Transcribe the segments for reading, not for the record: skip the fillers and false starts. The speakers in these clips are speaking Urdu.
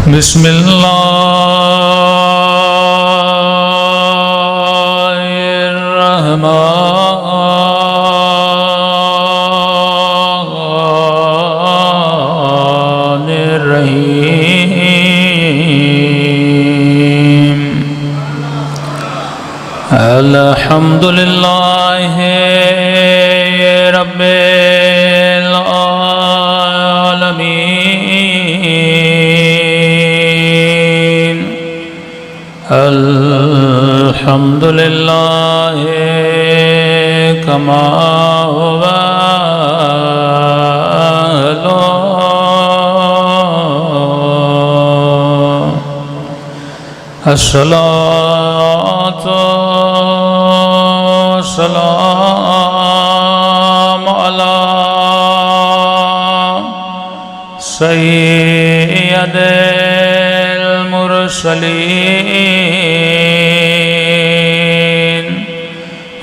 بسم اللہ الرحمن الرحیم الحمد للہ رب العالمین الحمد للہ کما هو الصلاة والسلام على سيد المرسلين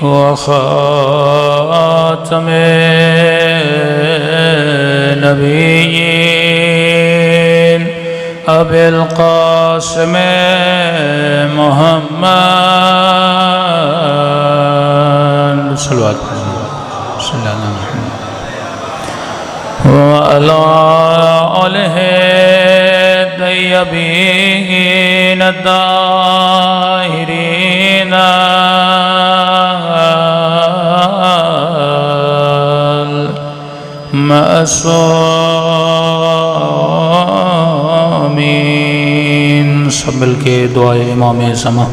وخاتم النبيين أبي القاسم محمد صلوات صلى الله عليه وسلم وعلى آله الطيبين الطاهرين المعصومين سب مل کے دعائے امام سما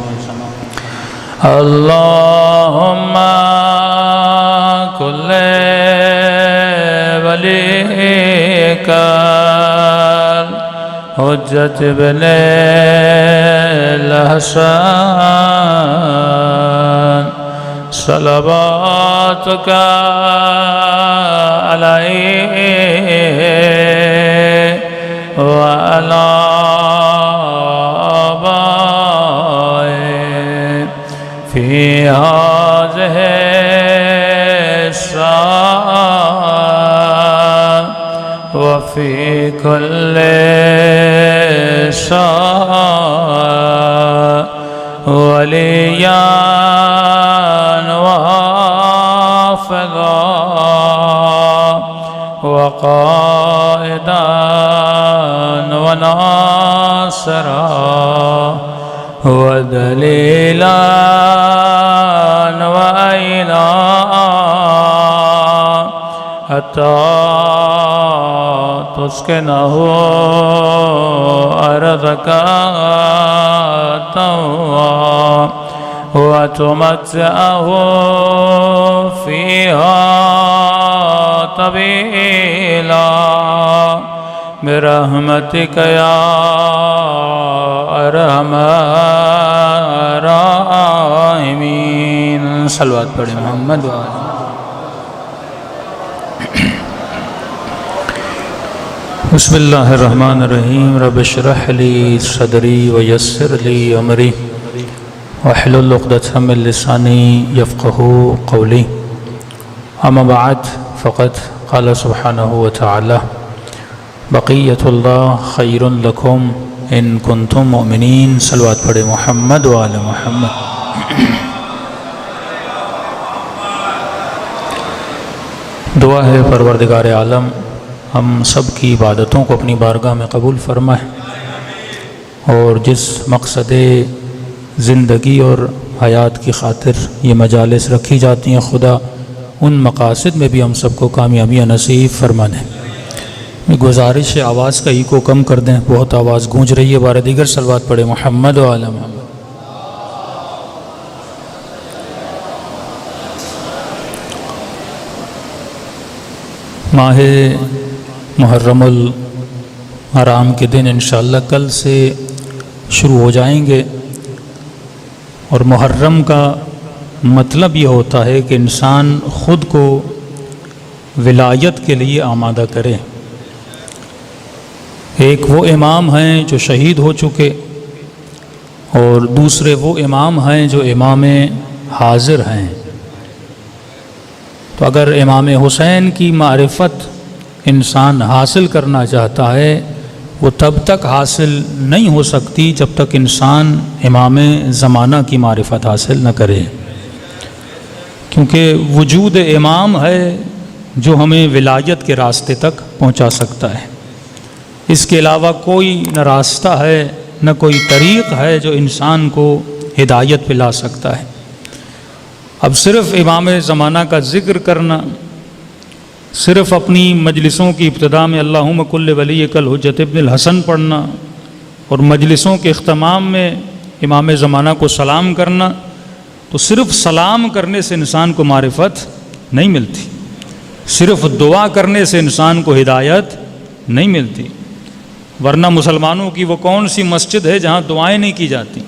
اللہم کل ولیک حجت بن الحسن صلواتک علیہ وعلی في هذه الساعة وفي كل ساعة وليا وحافظا وقائدا وناصرا ودليلا وعينا حتى تسكنه أرضك طوعا وتمتعه فيها طويلا برحمتك يا ارحم الراحمین صلوات پڑھیں محمد بسم اللہ الرحمن الرحیم رب اشرح لی صدری ویسر لی امری واحلل عقدۃ من لسانی یفقهوا قولی اما بعد فقد قال سبحانہ وتعالی بقیت اللہ خیر لکم ان کنتم مؤمنین صلوات پڑھے محمد وآل محمد دعا ہے پروردگار عالم ہم سب کی عبادتوں کو اپنی بارگاہ میں قبول فرمائے اور جس مقصد زندگی اور حیات کی خاطر یہ مجالس رکھی جاتی ہیں خدا ان مقاصد میں بھی ہم سب کو کامیابیاں نصیب فرما دے گزارش ہے آواز کا ایکو کم کر دیں بہت آواز گونج رہی ہے بار دیگر صلوات پڑھے محمد و آل محمد ماہ محرم الحرام کے دن انشاءاللہ کل سے شروع ہو جائیں گے اور محرم کا مطلب یہ ہوتا ہے کہ انسان خود کو ولایت کے لیے آمادہ کرے ایک وہ امام ہیں جو شہید ہو چکے اور دوسرے وہ امام ہیں جو امام حاضر ہیں تو اگر امام حسین کی معرفت انسان حاصل کرنا چاہتا ہے وہ تب تک حاصل نہیں ہو سکتی جب تک انسان امام زمانہ کی معرفت حاصل نہ کرے، کیونکہ وجود امام ہے جو ہمیں ولایت کے راستے تک پہنچا سکتا ہے۔ اس کے علاوہ کوئی نہ راستہ ہے نہ کوئی طریق ہے جو انسان کو ہدایت پہ لا سکتا ہے۔ اب صرف امام زمانہ کا ذکر کرنا، صرف اپنی مجلسوں کی ابتدا میں اللہم کل ولیک الحجۃ ابن الحسن پڑھنا اور مجلسوں کے اختتام میں امام زمانہ کو سلام کرنا، تو صرف سلام کرنے سے انسان کو معرفت نہیں ملتی، صرف دعا کرنے سے انسان کو ہدایت نہیں ملتی، ورنہ مسلمانوں کی وہ کون سی مسجد ہے جہاں دعائیں نہیں کی جاتی؟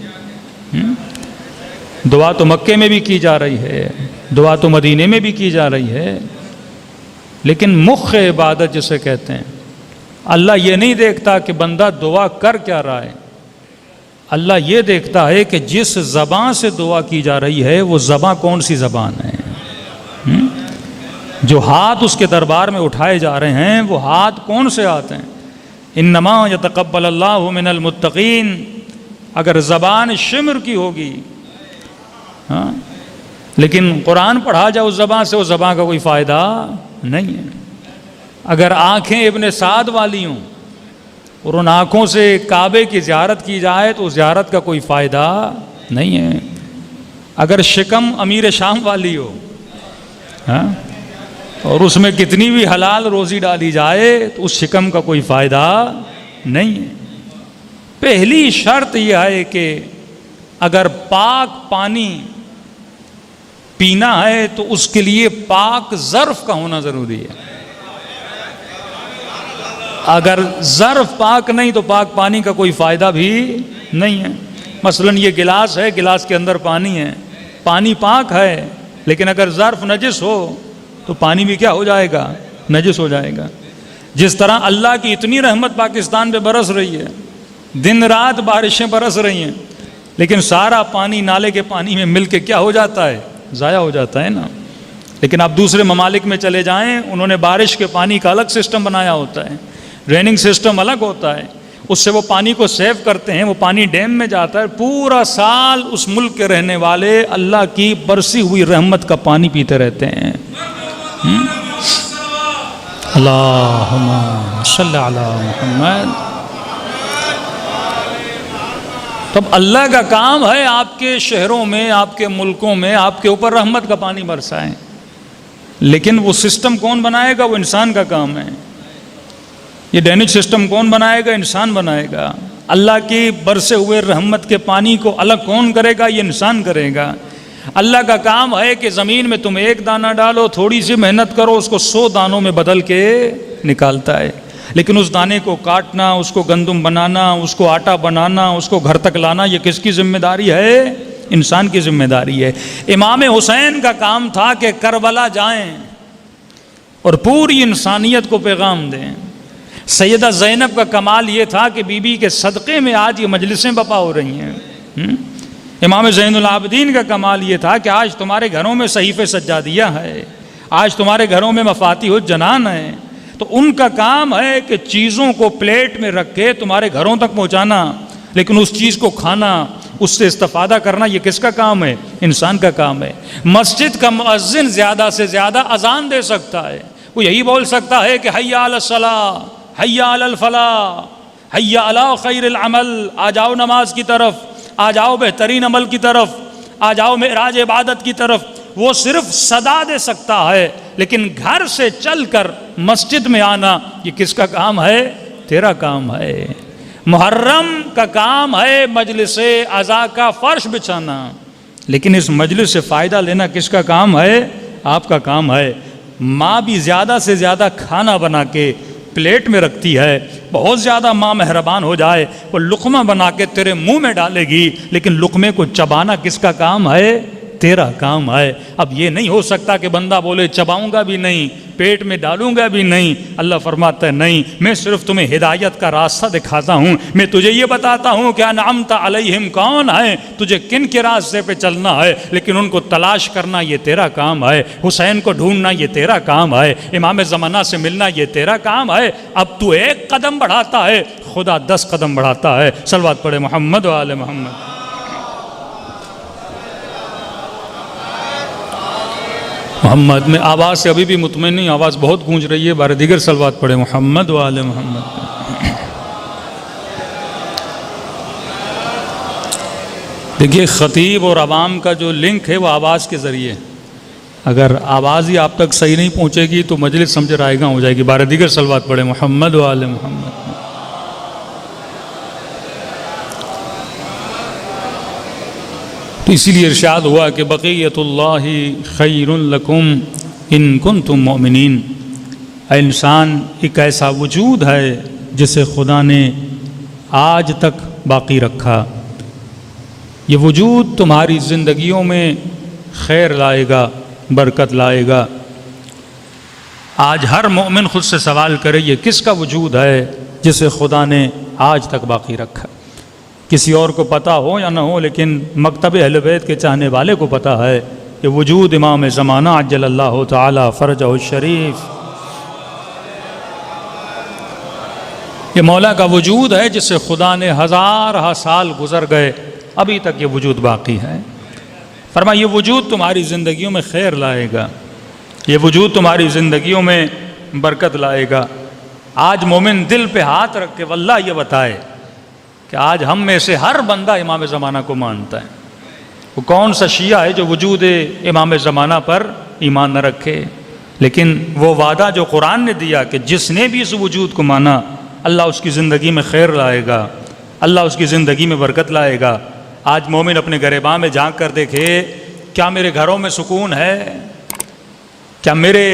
دعا تو مکے میں بھی کی جا رہی ہے، دعا تو مدینے میں بھی کی جا رہی ہے، لیکن مخ عبادت جسے کہتے ہیں، اللہ یہ نہیں دیکھتا کہ بندہ دعا کر کیا رہا ہے، اللہ یہ دیکھتا ہے کہ جس زبان سے دعا کی جا رہی ہے وہ زبان کون سی زبان ہے، جو ہاتھ اس کے دربار میں اٹھائے جا رہے ہیں وہ ہاتھ کون سے ہاتھ ہیں؟ انما یتقبل اللہ من المتقین۔ اگر زبان شمر کی ہوگی لیکن قرآن پڑھا جائے اس زبان سے، اس زبان کا کوئی فائدہ نہیں ہے۔ اگر آنکھیں ابن سعد والی ہوں اور ان آنکھوں سے کعبے کی زیارت کی جائے تو اس زیارت کا کوئی فائدہ نہیں ہے۔ اگر شکم امیر شام والی ہو اور اس میں کتنی بھی حلال روزی ڈالی جائے تو اس شکم کا کوئی فائدہ نہیں ہے۔ پہلی شرط یہ ہے کہ اگر پاک پانی پینا ہے تو اس کے لیے پاک ظرف کا ہونا ضروری ہے۔ اگر ظرف پاک نہیں تو پاک پانی کا کوئی فائدہ بھی نہیں ہے۔ مثلا یہ گلاس ہے، گلاس کے اندر پانی ہے، پانی پاک ہے، لیکن اگر ظرف نجس ہو تو پانی بھی کیا ہو جائے گا؟ نجس ہو جائے گا۔ جس طرح اللہ کی اتنی رحمت پاکستان پہ برس رہی ہے، دن رات بارشیں برس رہی ہیں، لیکن سارا پانی نالے کے پانی میں مل کے کیا ہو جاتا ہے؟ ضائع ہو جاتا ہے نا۔ لیکن آپ دوسرے ممالک میں چلے جائیں، انہوں نے بارش کے پانی کا الگ سسٹم بنایا ہوتا ہے، ڈریننگ سسٹم الگ ہوتا ہے، اس سے وہ پانی کو سیو کرتے ہیں، وہ پانی ڈیم میں جاتا ہے، پورا سال اس ملک کے رہنے والے اللہ کی برسی ہوئی رحمت کا پانی پیتے رہتے ہیں۔ اللہم صلی علی محمد۔ تب اللہ کا کام ہے آپ کے شہروں میں، آپ کے ملکوں میں آپ کے اوپر رحمت کا پانی برسائیں، لیکن وہ سسٹم کون بنائے گا؟ وہ انسان کا کام ہے۔ یہ ڈینج سسٹم کون بنائے گا؟ انسان بنائے گا۔ اللہ کی برسے ہوئے رحمت کے پانی کو الگ کون کرے گا؟ یہ انسان کرے گا۔ اللہ کا کام ہے کہ زمین میں تم ایک دانہ ڈالو، تھوڑی سی محنت کرو، اس کو 100 دانوں میں بدل کے نکالتا ہے، لیکن اس دانے کو کاٹنا، اس کو گندم بنانا، اس کو آٹا بنانا، اس کو گھر تک لانا، یہ کس کی ذمہ داری ہے؟ انسان کی ذمہ داری ہے۔ امام حسین کا کام تھا کہ کربلا جائیں اور پوری انسانیت کو پیغام دیں۔ سیدہ زینب کا کمال یہ تھا کہ بی بی کے صدقے میں آج یہ مجلسیں بپا ہو رہی ہیں۔ امام زین العابدین کا کمال یہ تھا کہ آج تمہارے گھروں میں صحیفے سجادیہ ہے، آج تمہارے گھروں میں مفاتیح الجنان ہے۔ تو ان کا کام ہے کہ چیزوں کو پلیٹ میں رکھ کے تمہارے گھروں تک پہنچانا، لیکن اس چیز کو کھانا، اس سے استفادہ کرنا، یہ کس کا کام ہے؟ انسان کا کام ہے۔ مسجد کا مؤذن زیادہ سے زیادہ اذان دے سکتا ہے، وہ یہی بول سکتا ہے کہ حی علی الصلاۃ، حی علی الفلاح، حی علی خیر العمل، آ جاؤ نماز کی طرف، آ جاؤ بہترین عمل کی طرف، آ جاؤ معراج عبادت کی طرف۔ وہ صرف صدا دے سکتا ہے، لیکن گھر سے چل کر مسجد میں آنا یہ کس کا کام ہے؟ تیرا کام ہے۔ محرم کا کام ہے مجلس عزا کا فرش بچھانا، لیکن اس مجلس سے فائدہ لینا کس کا کام ہے؟ آپ کا کام ہے۔ ماں بھی زیادہ سے زیادہ کھانا بنا کے پلیٹ میں رکھتی ہے، بہت زیادہ ماں مہربان ہو جائے وہ لقمہ بنا کے تیرے منہ میں ڈالے گی، لیکن لقمے کو چبانا کس کا کام ہے؟ تیرا کام ہے۔ اب یہ نہیں ہو سکتا کہ بندہ بولے چباؤں گا بھی نہیں، پیٹ میں ڈالوں گا بھی نہیں۔ اللہ فرماتا ہے نہیں، میں صرف تمہیں ہدایت کا راستہ دکھاتا ہوں، میں تجھے یہ بتاتا ہوں کہ انعمت علیہم کون ہے، تجھے کن کے راستے پہ چلنا ہے، لیکن ان کو تلاش کرنا یہ تیرا کام ہے، حسین کو ڈھونڈنا یہ تیرا کام ہے، امام زمانہ سے ملنا یہ تیرا کام ہے۔ اب تو ایک قدم بڑھاتا ہے، خدا 10 قدم بڑھاتا ہے۔ صلوات پڑھے محمد و آل محمد۔ محمد میں آواز سے ابھی بھی مطمئن نہیں، آواز بہت گونج رہی ہے، بار دیگر صلوات پڑھے محمد و آل محمد۔ دیکھیے خطیب اور عوام کا جو لنک ہے وہ آواز کے ذریعے، اگر آواز ہی آپ تک صحیح نہیں پہنچے گی تو مجلس سمجھ رائے گا ہو جائے گی۔ بار دیگر صلوات پڑھے محمد و آل محمد۔ تو اسی لیے ارشاد ہوا کہ بقیت اللہ خیر لکم ان کنتم مؤمنین۔ اے انسان، ایک ایسا وجود ہے جسے خدا نے آج تک باقی رکھا، یہ وجود تمہاری زندگیوں میں خیر لائے گا، برکت لائے گا۔ آج ہر مومن خود سے سوال کرے یہ کس کا وجود ہے جسے خدا نے آج تک باقی رکھا؟ کسی اور کو پتہ ہو یا نہ ہو، لیکن مکتب اہل بیت کے چاہنے والے کو پتہ ہے کہ وجود امام زمانہ عجل اللہ تعالی فرجہ الشریف، یہ مولا کا وجود ہے جسے خدا نے ہزارہ سال گزر گئے، ابھی تک یہ وجود باقی ہے۔ فرمایا یہ وجود تمہاری زندگیوں میں خیر لائے گا، یہ وجود تمہاری زندگیوں میں برکت لائے گا۔ آج مومن دل پہ ہاتھ رکھ کے واللہ یہ بتائے کہ آج ہم میں سے ہر بندہ امام زمانہ کو مانتا ہے۔ وہ کون سا شیعہ ہے جو وجود امام زمانہ پر ایمان نہ رکھے؟ لیکن وہ وعدہ جو قرآن نے دیا کہ جس نے بھی اس وجود کو مانا، اللہ اس کی زندگی میں خیر لائے گا، اللہ اس کی زندگی میں برکت لائے گا۔ آج مومن اپنے گریباں میں جھانک کر دیکھے، کیا میرے گھروں میں سکون ہے؟ کیا میرے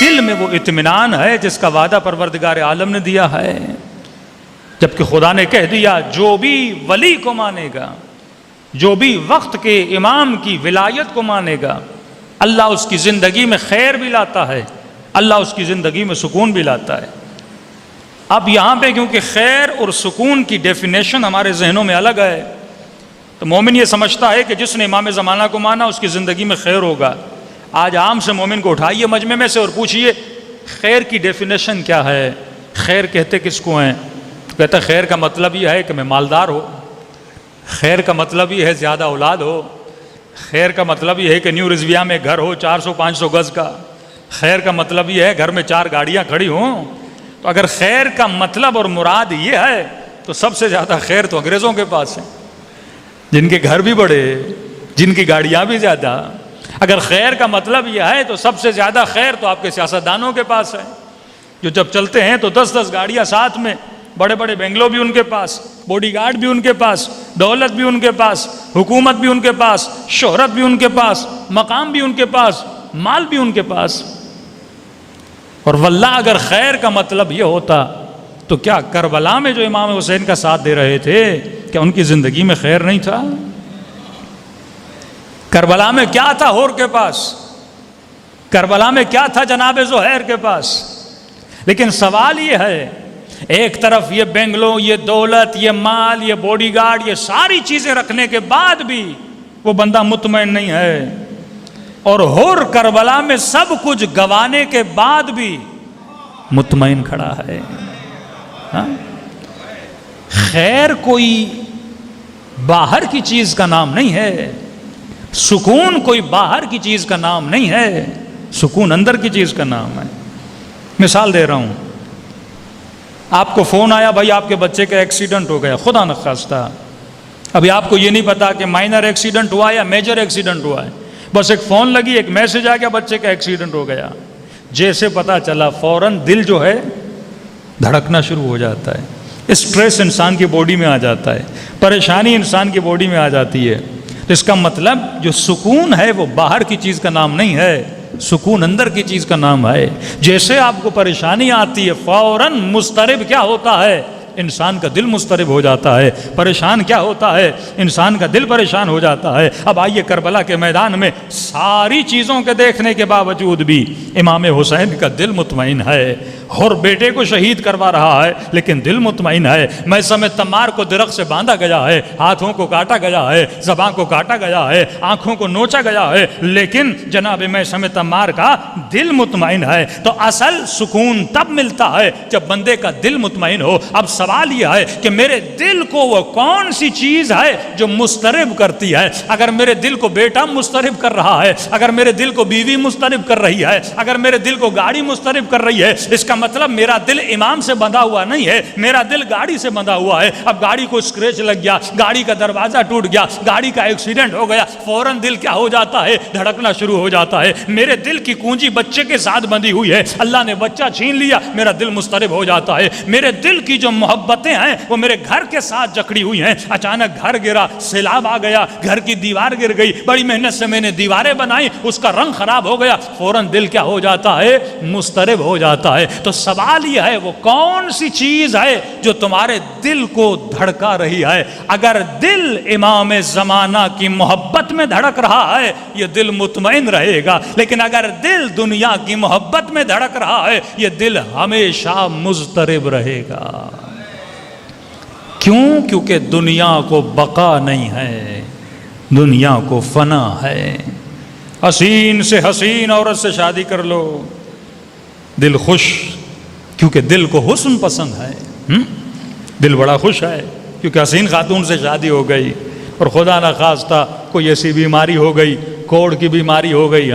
دل میں وہ اطمینان ہے جس کا وعدہ پروردگار عالم نے دیا ہے؟ جبکہ خدا نے کہہ دیا جو بھی ولی کو مانے گا، جو بھی وقت کے امام کی ولایت کو مانے گا، اللہ اس کی زندگی میں خیر بھی لاتا ہے، اللہ اس کی زندگی میں سکون بھی لاتا ہے۔ اب یہاں پہ کیونکہ خیر اور سکون کی ڈیفینیشن ہمارے ذہنوں میں الگ ہے، تو مومن یہ سمجھتا ہے کہ جس نے امام زمانہ کو مانا اس کی زندگی میں خیر ہوگا۔ آج عام سے مومن کو اٹھائیے مجمع میں سے اور پوچھئے خیر کی ڈیفینیشن کیا ہے؟ خیر کہتے کس کو ہیں؟ تو کہتا ہے خیر کا مطلب یہ ہے کہ میں مالدار ہو، خیر کا مطلب یہ ہے زیادہ اولاد ہو، خیر کا مطلب یہ ہے کہ نیو رضویہ میں گھر ہو 400-500 گز کا، خیر کا مطلب یہ ہے گھر میں 4 گاڑیاں کھڑی ہوں۔ تو اگر خیر کا مطلب اور مراد یہ ہے تو سب سے زیادہ خیر تو انگریزوں کے پاس ہے، جن کے گھر بھی بڑے، جن کی گاڑیاں بھی زیادہ۔ اگر خیر کا مطلب یہ ہے تو سب سے زیادہ خیر تو آپ کے سیاستدانوں کے پاس ہے، جو جب چلتے ہیں تو 10-10 گاڑیاں ساتھ میں، بڑے بڑے بنگلو بھی ان کے پاس، باڈی گارڈ بھی ان کے پاس، دولت بھی ان کے پاس، حکومت بھی ان کے پاس، شہرت بھی ان کے پاس، مقام بھی ان کے پاس، مال بھی ان کے پاس۔ اور واللہ اگر خیر کا مطلب یہ ہوتا تو کیا کربلا میں جو امام حسین کا ساتھ دے رہے تھے کیا ان کی زندگی میں خیر نہیں تھا؟ کربلا میں کیا تھا ہور کے پاس؟ کربلا میں کیا تھا جناب زہیر کے پاس؟ لیکن سوال یہ ہے، ایک طرف یہ بنگلو، یہ دولت، یہ مال، یہ باڈی گارڈ، یہ ساری چیزیں رکھنے کے بعد بھی وہ بندہ مطمئن نہیں ہے، اور ہور کربلا میں سب کچھ گوانے کے بعد بھی مطمئن کھڑا ہے۔ ہاں؟ خیر کوئی باہر کی چیز کا نام نہیں ہے، سکون کوئی باہر کی چیز کا نام نہیں ہے، سکون اندر کی چیز کا نام ہے۔ مثال دے رہا ہوں، آپ کو فون آیا بھائی آپ کے بچے کا ایکسیڈنٹ ہو گیا، خدا نخواستہ، ابھی آپ کو یہ نہیں پتا کہ مائنر ایکسیڈنٹ ہوا یا میجر ایکسیڈنٹ ہوا ہے، بس ایک فون لگی، ایک میسج آ گیا بچے کا ایکسیڈنٹ ہو گیا، جیسے پتا چلا فوراً دل جو ہے دھڑکنا شروع ہو جاتا ہے، اسٹریس انسان کی باڈی میں آ جاتا ہے، پریشانی انسان کی باڈی میں آ جاتی ہے۔ تو اس کا مطلب جو سکون ہے وہ باہر کی چیز کا نام نہیں ہے، سکون اندر کی چیز کا نام ہے۔ جیسے آپ کو پریشانی آتی ہے فوراً مضطرب کیا ہوتا ہے؟ انسان کا دل مضطرب ہو جاتا ہے۔ پریشان کیا ہوتا ہے؟ انسان کا دل پریشان ہو جاتا ہے۔ اب آئیے کربلا کے میدان میں ساری چیزوں کے دیکھنے کے باوجود بھی امام حسین کا دل مطمئن ہے، اور بیٹے کو شہید کروا رہا ہے لیکن دل مطمئن ہے۔ میثم تمار کو درخت سے باندھا گیا ہے، ہاتھوں کو کاٹا گیا ہے، زبان کو کاٹا گیا ہے، آنکھوں کو نوچا گیا ہے، لیکن جناب میثم تمار کا دل مطمئن ہے۔ تو اصل سکون تب ملتا ہے جب بندے کا دل مطمئن ہو۔ اب سوال یہ ہے کہ میرے دل کو وہ کون سی چیز ہے جو مضطرب کرتی ہے؟ اگر میرے دل کو بیٹا مضطرب کر رہا ہے، اگر میرے دل کو بیوی مضطرب کر رہی ہے، اگر میرے دل کو گاڑی مضطرب کر رہی ہے، اس کا مطلب میرا دل امام سے بندھا ہوا نہیں ہے، میرا دل گاڑی سے بندھا ہوا ہے۔ اب گاڑی کو اسکریچ لگ گیا، گاڑی کا دروازہ ٹوٹ گیا، گاڑی کا ایکسیڈنٹ ہو گیا، فوراً دل کیا ہو جاتا ہے؟ دھڑکنا شروع ہو جاتا ہے۔ میرے دل کی کنجی بچے کے ساتھ بندھی ہوئی ہے، اللہ نے بچہ چھین لیا، میرا دل مضطرب ہو جاتا ہے۔ میرے دل کی جو محبتیں ہیں وہ میرے گھر کے ساتھ جکڑی ہوئی ہیں، اچانک گھر گرا، سیلاب آ گیا، گھر کی دیوار گر گئی، بڑی محنت سے میں نے دیواریں بنائی، اس کا رنگ خراب ہو گیا، فوراً دل کیا ہو جاتا ہے؟ مضطرب ہو جاتا ہے۔ تو سوال یہ ہے وہ کون سی چیز ہے جو تمہارے دل کو دھڑکا رہی ہے؟ اگر دل امام زمانہ کی محبت میں دھڑک رہا ہے یہ دل مطمئن رہے گا، لیکن اگر دل دنیا کی محبت میں دھڑک رہا ہے یہ دل ہمیشہ مضطرب رہے گا۔ کیوں؟ کیونکہ دنیا کو بقا نہیں ہے، دنیا کو فنا ہے۔ حسین سے حسین عورت سے شادی کر لو، دل خوش، کیونکہ دل کو حسن پسند ہے، دل بڑا خوش ہے کیونکہ حسین خاتون سے شادی ہو گئی، اور خدا نہ خواستہ کوئی ایسی بیماری ہو گئی، کوڑ کی بیماری ہو گئی،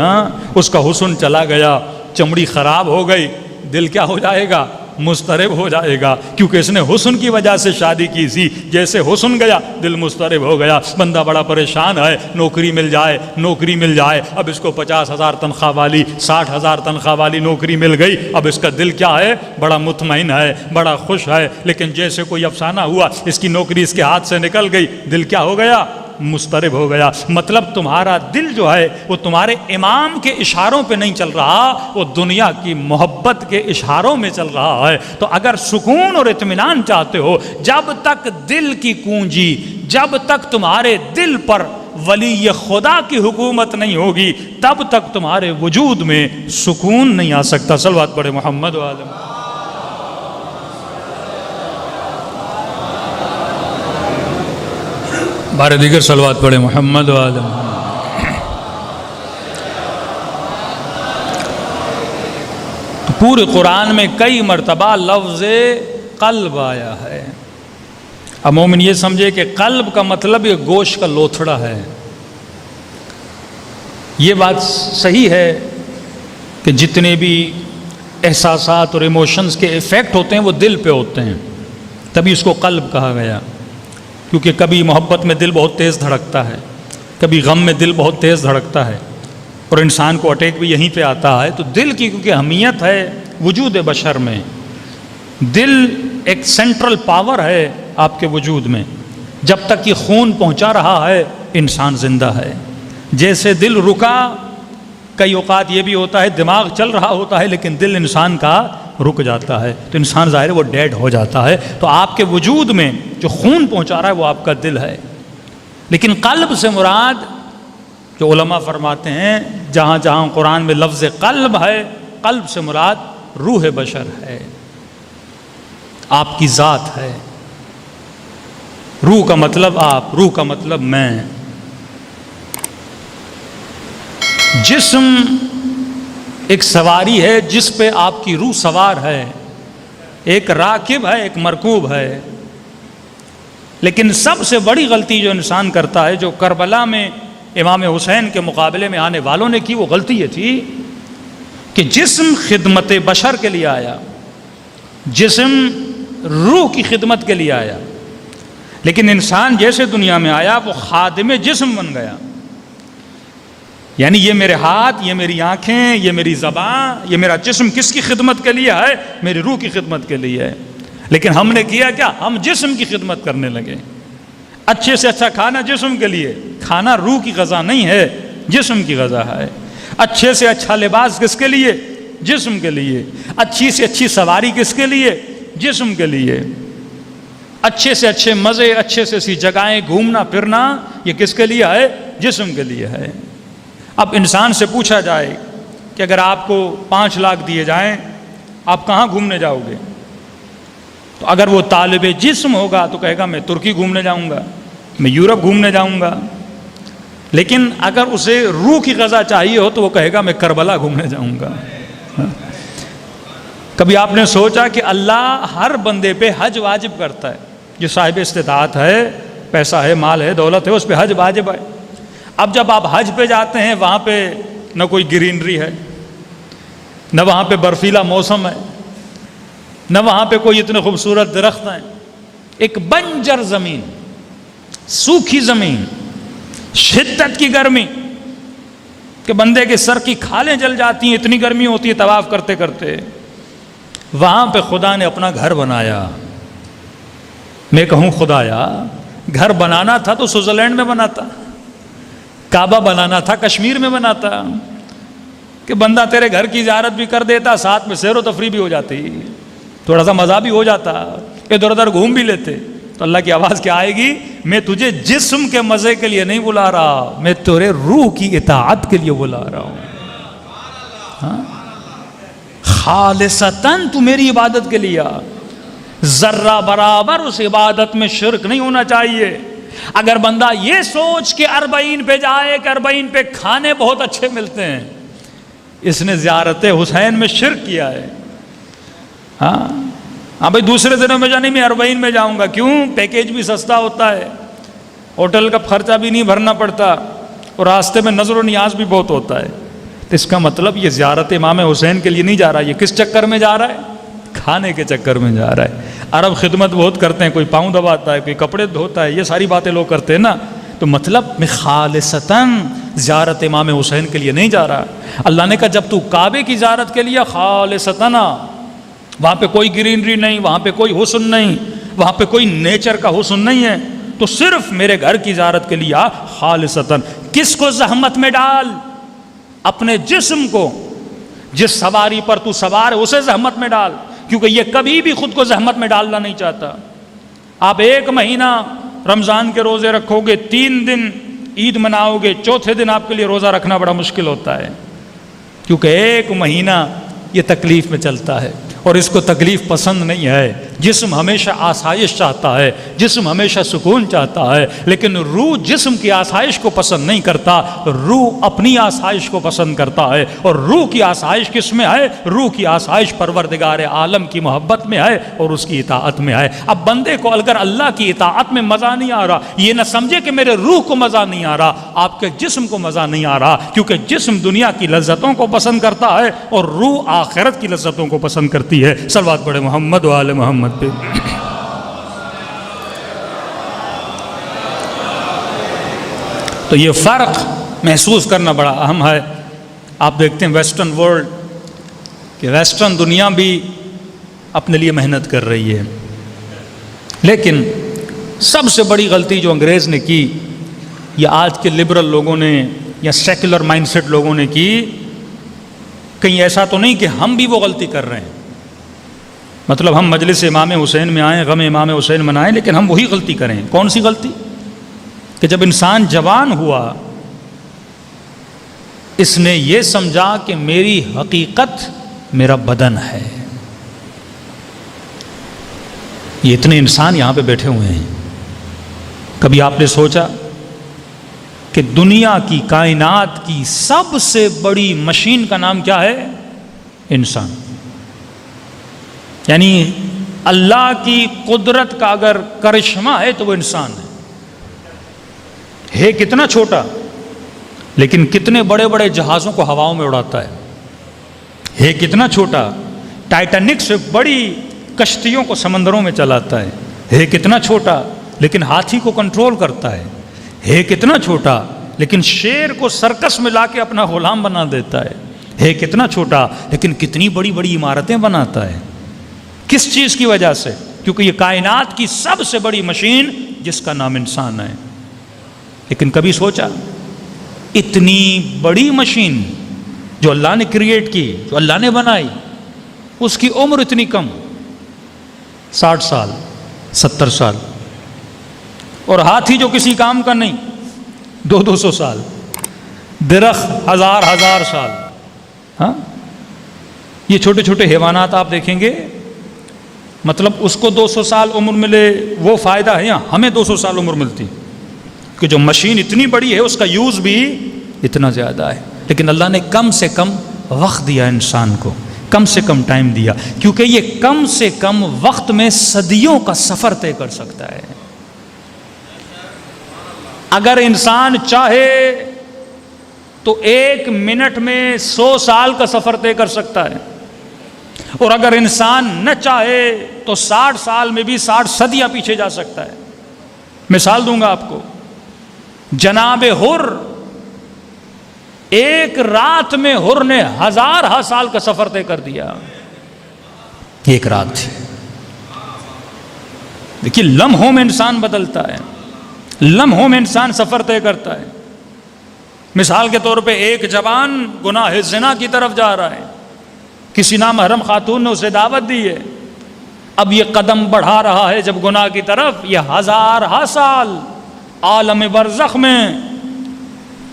اس کا حسن چلا گیا، چمڑی خراب ہو گئی، دل کیا ہو جائے گا؟ مضطرب ہو جائے گا، کیونکہ اس نے حسن کی وجہ سے شادی کی تھی، جیسے حسن گیا دل مضطرب ہو گیا، بندہ بڑا پریشان ہے، نوکری مل جائے، نوکری مل جائے، اب اس کو 50,000 تنخواہ والی، 60,000 تنخواہ والی نوکری مل گئی، اب اس کا دل کیا ہے؟ بڑا مطمئن ہے، بڑا خوش ہے، لیکن جیسے کوئی افسانہ ہوا، اس کی نوکری اس کے ہاتھ سے نکل گئی، دل کیا ہو گیا؟ مضطرب ہو گیا۔ مطلب تمہارا دل جو ہے وہ تمہارے امام کے اشاروں پہ نہیں چل رہا، وہ دنیا کی محبت کے اشاروں میں چل رہا ہے۔ تو اگر سکون اور اطمینان چاہتے ہو، جب تک دل کی کنجی، جب تک تمہارے دل پر ولی خدا کی حکومت نہیں ہوگی، تب تک تمہارے وجود میں سکون نہیں آ سکتا۔ صلوات پڑھے محمد و آل محمد۔ بارے دیگر صلوات پڑھے محمد و آل محمد۔ تو پورے قرآن میں کئی مرتبہ لفظ قلب آیا ہے۔ اب مومن یہ سمجھے کہ قلب کا مطلب یہ گوشت کا لوتھڑا ہے۔ یہ بات صحیح ہے کہ جتنے بھی احساسات اور ایموشنز کے ایفیکٹ ہوتے ہیں وہ دل پہ ہوتے ہیں، تبھی اس کو قلب کہا گیا، کیونکہ کبھی محبت میں دل بہت تیز دھڑکتا ہے، کبھی غم میں دل بہت تیز دھڑکتا ہے، اور انسان کو اٹیک بھی یہیں پہ آتا ہے۔ تو دل کی کیونکہ اہمیت ہے وجود بشر میں، دل ایک سینٹرل پاور ہے آپ کے وجود میں، جب تک یہ خون پہنچا رہا ہے انسان زندہ ہے۔ جیسے دل رکا، کئی اوقات یہ بھی ہوتا ہے دماغ چل رہا ہوتا ہے لیکن دل انسان کا رک جاتا ہے، تو انسان ظاہر ہے وہ ڈیڈ ہو جاتا ہے۔ تو آپ کے وجود میں جو خون پہنچا رہا ہے وہ آپ کا دل ہے۔ لیکن قلب سے مراد، جو علماء فرماتے ہیں جہاں جہاں قرآن میں لفظ قلب ہے، قلب سے مراد روح بشر ہے، آپ کی ذات ہے۔ روح کا مطلب آپ، روح کا مطلب میں۔ جسم ایک سواری ہے جس پہ آپ کی روح سوار ہے، ایک راکب ہے، ایک مرکوب ہے۔ لیکن سب سے بڑی غلطی جو انسان کرتا ہے، جو کربلا میں امام حسین کے مقابلے میں آنے والوں نے کی، وہ غلطی یہ تھی کہ جسم خدمت بشر کے لیے آیا، جسم روح کی خدمت کے لیے آیا، لیکن انسان جیسے دنیا میں آیا وہ خادم جسم بن گیا۔ یعنی یہ میرے ہاتھ، یہ میری آنکھیں، یہ میری زبان، یہ میرا جسم کس کی خدمت کے لیے ہے؟ میری روح کی خدمت کے لیے ہے۔ لیکن ہم نے کیا کیا؟ ہم جسم کی خدمت کرنے لگے۔ اچھے سے اچھا کھانا جسم کے لیے، کھانا روح کی غذا نہیں ہے، جسم کی غذا ہے۔ اچھے سے اچھا لباس کس کے لیے؟ جسم کے لیے۔ اچھی سے اچھی سواری کس کے لیے؟ جسم کے لیے۔ اچھے سے اچھے مزے، اچھے سے اچھی جگہیں گھومنا پھرنا، یہ کس کے لیے ہے؟ جسم کے لیے ہے۔ اب انسان سے پوچھا جائے کہ اگر آپ کو 5 لاکھ دیے جائیں آپ کہاں گھومنے جاؤ گے؟ تو اگر وہ طالب جسم ہوگا تو کہے گا میں ترکی گھومنے جاؤں گا، میں یورپ گھومنے جاؤں گا۔ لیکن اگر اسے روح کی غذا چاہیے ہو تو وہ کہے گا میں کربلا گھومنے جاؤں گا۔ کبھی آپ نے سوچا کہ اللہ ہر بندے پہ حج واجب کرتا ہے؟ جو صاحب استطاعت ہے، پیسہ ہے، مال ہے، دولت ہے، اس پہ حج واجب ہے۔ اب جب آپ حج پہ جاتے ہیں، وہاں پہ نہ کوئی گرینری ہے، نہ وہاں پہ برفیلا موسم ہے، نہ وہاں پہ کوئی اتنے خوبصورت درخت ہیں، ایک بنجر زمین، سوکھی زمین، شدت کی گرمی کہ بندے کے سر کی کھالیں جل جاتی ہیں، اتنی گرمی ہوتی ہے طواف کرتے کرتے۔ وہاں پہ خدا نے اپنا گھر بنایا۔ میں کہوں خدایا، گھر بنانا تھا تو سوئٹزرلینڈ میں بناتا، کعبہ بنانا تھا کشمیر میں بناتا، کہ بندہ تیرے گھر کی زیارت بھی کر دیتا، ساتھ میں سیر و تفریح بھی ہو جاتی، تھوڑا سا مزہ بھی ہو جاتا، ادھر ادھر گھوم بھی لیتے۔ تو اللہ کی آواز کیا آئے گی؟ میں تجھے جسم کے مزے کے لیے نہیں بلا رہا، میں تیرے روح کی اطاعت کے لیے بلا رہا ہوں۔ ہاں؟ خالصتاً تو میری عبادت کے لیے، ذرہ برابر اس عبادت میں شرک نہیں ہونا چاہیے۔ اگر بندہ یہ سوچ کے 40 پہ جائے کہ 40 پہ کھانے بہت اچھے ملتے ہیں، اس نے زیارت حسین میں شرک کیا ہے۔ ہاں بھائی، دوسرے دنوں میں جانے میں 40 میں جاؤں گا، کیوں؟ پیکیج بھی سستا ہوتا ہے، ہوٹل کا خرچہ بھی نہیں بھرنا پڑتا، اور راستے میں نظر و نیاز بھی بہت ہوتا ہے۔ تو اس کا مطلب یہ زیارت امام حسین کے لیے نہیں جا رہا، یہ کس چکر میں جا رہا ہے؟ کھانے کے چکر میں جا رہا ہے۔ عرب خدمت بہت کرتے ہیں، کوئی پاؤں دباتا ہے، کوئی کپڑے دھوتا ہے، یہ ساری باتیں لوگ کرتے ہیں نا۔ تو مطلب میں خالصتاً زیارت امام حسین کے لیے نہیں جا رہا۔ اللہ نے کہا جب تو کعبے کی زیارت کے لیے خالصتاً، وہاں پہ کوئی گرینری نہیں، وہاں پہ کوئی حسن نہیں، وہاں پہ کوئی نیچر کا حسن نہیں ہے، تو صرف میرے گھر کی زیارت کے لیے خالصتاً۔ کس کو زحمت میں ڈال؟ اپنے جسم کو، جس سواری پر تو سوار ہے اسے زحمت میں ڈال، کیونکہ یہ کبھی بھی خود کو زحمت میں ڈالنا نہیں چاہتا۔ آپ 1 مہینہ رمضان کے روزے رکھو گے، 3 دن عید مناؤ گے، چوتھے دن آپ کے لیے روزہ رکھنا بڑا مشکل ہوتا ہے، کیونکہ 1 مہینہ یہ تکلیف میں چلتا ہے، اور اس کو تکلیف پسند نہیں ہے۔ جسم ہمیشہ آسائش چاہتا ہے، جسم ہمیشہ سکون چاہتا ہے، لیکن روح جسم کی آسائش کو پسند نہیں کرتا، روح اپنی آسائش کو پسند کرتا ہے۔ اور روح کی آسائش کس میں ہے؟ روح کی آسائش پروردگار عالم کی محبت میں ہے اور اس کی اطاعت میں ہے۔ اب بندے کو اگر اللہ کی اطاعت میں مزہ نہیں آ رہا، یہ نہ سمجھے کہ میرے روح کو مزہ نہیں آ رہا، آپ کے جسم کو مزہ نہیں آ رہا، کیونکہ جسم دنیا کی لذتوں کو پسند کرتا ہے اور روح آخرت کی لذتوں کو پسند کرتی ہے۔ صلوات پڑھے محمد و آل محمد پہ۔ تو یہ فرق محسوس کرنا بڑا اہم ہے۔ آپ دیکھتے ہیں ویسٹرن ورلڈ، کہ ویسٹرن دنیا بھی اپنے لیے محنت کر رہی ہے، لیکن سب سے بڑی غلطی جو انگریز نے کی، یا آج کے لبرل لوگوں نے یا سیکولر مائنڈ سیٹ لوگوں نے کی، کہیں ایسا تو نہیں کہ ہم بھی وہ غلطی کر رہے ہیں، مطلب ہم مجلس امام حسین میں آئیں، غم امام حسین منائیں، لیکن ہم وہی غلطی کریں۔ کون سی غلطی؟ کہ جب انسان جوان ہوا، اس نے یہ سمجھا کہ میری حقیقت میرا بدن ہے۔ یہ اتنے انسان یہاں پہ بیٹھے ہوئے ہیں، کبھی آپ نے سوچا کہ دنیا کی، کائنات کی سب سے بڑی مشین کا نام کیا ہے؟ انسان۔ یعنی اللہ کی قدرت کا اگر کرشمہ ہے تو وہ انسان ہے کتنا چھوٹا، لیکن کتنے بڑے بڑے جہازوں کو ہواؤں میں اڑاتا ہے کتنا چھوٹا، ٹائٹینک سے بڑی کشتیوں کو سمندروں میں چلاتا ہے کتنا چھوٹا، لیکن ہاتھی کو کنٹرول کرتا ہے کتنا چھوٹا، لیکن شیر کو سرکس میں لا کے اپنا غلام بنا دیتا ہے کتنا چھوٹا، لیکن کتنی بڑی بڑی عمارتیں بناتا ہے۔ کس چیز کی وجہ سے؟ کیونکہ یہ کائنات کی سب سے بڑی مشین جس کا نام انسان ہے۔ لیکن کبھی سوچا اتنی بڑی مشین جو اللہ نے کریٹ کی، جو اللہ نے بنائی، اس کی عمر اتنی کم، 60 سال 70 سال، اور ہاتھی جو کسی کام کا نہیں 200 سال، درخت ہزار سال۔ ہاں، یہ چھوٹے چھوٹے حیوانات آپ دیکھیں گے، مطلب اس کو 200 سال عمر ملے وہ فائدہ ہے، یا ہمیں 200 سال عمر ملتی، کہ جو مشین اتنی بڑی ہے اس کا یوز بھی اتنا زیادہ ہے۔ لیکن اللہ نے کم سے کم وقت دیا انسان کو، کم سے کم ٹائم دیا، کیونکہ یہ کم سے کم وقت میں صدیوں کا سفر طے کر سکتا ہے۔ اگر انسان چاہے تو 1 منٹ میں 100 سال کا سفر طے کر سکتا ہے، اور اگر انسان نہ چاہے تو 60 سال میں بھی 60 صدیاں پیچھے جا سکتا ہے۔ مثال دوں گا آپ کو، جناب حر، ایک رات میں حر نے 1000 سال کا سفر طے کر دیا، ایک رات تھی۔ دیکھیے لمحوں میں انسان بدلتا ہے، لمحوں میں انسان سفر طے کرتا ہے۔ مثال کے طور پہ ایک جوان گناہ زنا کی طرف جا رہا ہے، کسی نامحرم خاتون نے اسے دعوت دی ہے، اب یہ قدم بڑھا رہا ہے جب گناہ کی طرف، یہ 1000 سال عالم برزخ میں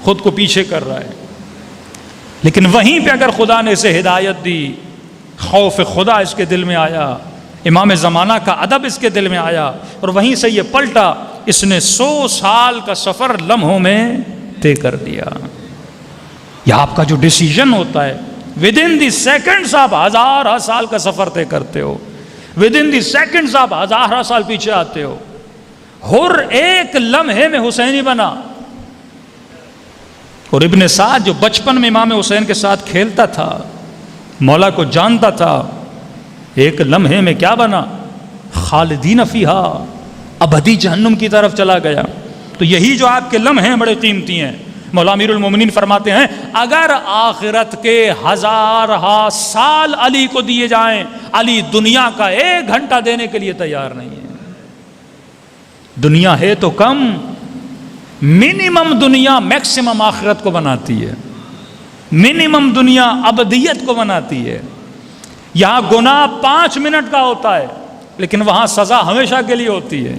خود کو پیچھے کر رہا ہے۔ لیکن وہیں پہ اگر خدا نے اسے ہدایت دی، خوف خدا اس کے دل میں آیا، امام زمانہ کا ادب اس کے دل میں آیا، اور وہیں سے یہ پلٹا، اس نے 100 سال کا سفر لمحوں میں طے کر دیا۔ یہ آپ کا جو ڈیسیژن ہوتا ہے، ود ان دی سیکنڈز آپ 1000 سال کا سفر طے کرتے ہو، ود ان دی سیکنڈز آپ 1000 سال پیچھے آتے ہو۔ حر ایک لمحے میں حسینی بنا، اور ابن سعد جو بچپن میں امام حسین کے ساتھ کھیلتا تھا، مولا کو جانتا تھا، ایک لمحے میں کیا بنا؟ خالدین فیہا، ابدی جہنم کی طرف چلا گیا۔ تو یہی جو آپ کے لمحے ہیں بڑے قیمتی ہیں۔ مولا امیر المومنین فرماتے ہیں اگر آخرت کے 1000 سال علی کو دیے جائیں، علی دنیا کا 1 گھنٹہ دینے کے لیے تیار نہیں ہے۔ دنیا ہے تو کم، منیمم دنیا میکسیمم آخرت کو بناتی ہے، منیمم دنیا ابدیت کو بناتی ہے۔ یہاں گناہ 5 منٹ کا ہوتا ہے، لیکن وہاں سزا ہمیشہ کے لیے ہوتی ہے۔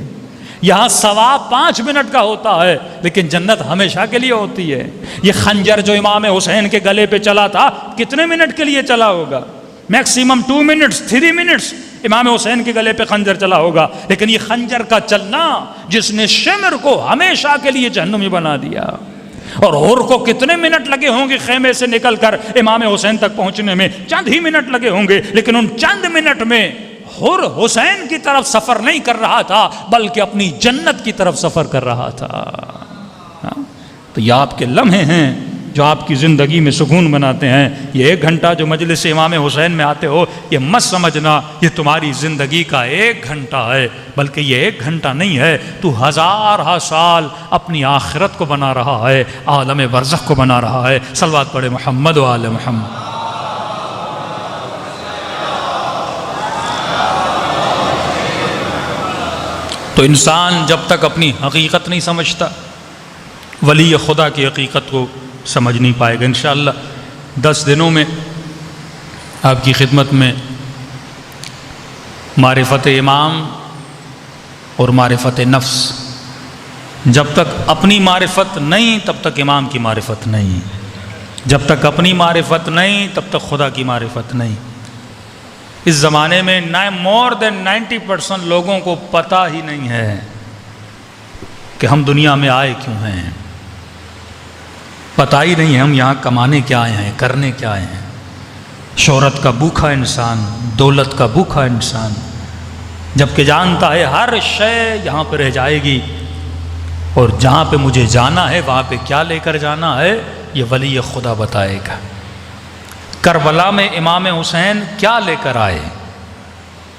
یہاں ثواب 5 منٹ کا ہوتا ہے، لیکن جنت ہمیشہ کے لیے ہوتی ہے۔ یہ خنجر جو امام حسین کے گلے پہ چلا تھا، کتنے منٹ کے لیے چلا ہوگا؟ میکسیمم 2 منٹس 3 منٹس امام حسین کے گلے پہ خنجر چلا ہوگا، لیکن یہ خنجر کا چلنا جس نے شمر کو ہمیشہ کے لیے جہنمی بنا دیا۔ اور حر کو کتنے منٹ لگے ہوں گے خیمے سے نکل کر امام حسین تک پہنچنے میں؟ چند ہی منٹ لگے ہوں گے، لیکن ان چند منٹ میں حر حسین کی طرف سفر نہیں کر رہا تھا، بلکہ اپنی جنت کی طرف سفر کر رہا تھا۔ تو یہ آپ کے لمحے ہیں جو آپ کی زندگی میں سکون بناتے ہیں۔ یہ 1 گھنٹہ جو مجلس امام حسین میں آتے ہو، یہ مت سمجھنا یہ تمہاری زندگی کا 1 گھنٹہ ہے، بلکہ یہ 1 گھنٹہ نہیں ہے، تو 1000 سال اپنی آخرت کو بنا رہا ہے، عالم برزخ کو بنا رہا ہے۔ صلوات پڑھے محمد و آل محمد۔ تو انسان جب تک اپنی حقیقت نہیں سمجھتا، ولی خدا کی حقیقت کو سمجھ نہیں پائے گا۔ انشاءاللہ 10 دنوں میں آپ کی خدمت میں معرفت امام اور معرفت نفس، جب تک اپنی معرفت نہیں تب تک امام کی معرفت نہیں، جب تک اپنی معرفت نہیں تب تک خدا کی معرفت نہیں۔ اس زمانے میں مور دین 90% لوگوں کو پتہ ہی نہیں ہے کہ ہم دنیا میں آئے کیوں ہیں، پتہ ہی نہیں ہے ہم یہاں کمانے کیا آئے ہیں، کرنے کیا آئے ہیں۔ شہرت کا بھوکا انسان، دولت کا بھوکا انسان، جبکہ جانتا ہے ہر شے یہاں پہ رہ جائے گی، اور جہاں پہ مجھے جانا ہے وہاں پہ کیا لے کر جانا ہے یہ ولی خدا بتائے گا۔ کربلا میں امام حسین کیا لے کر آئے،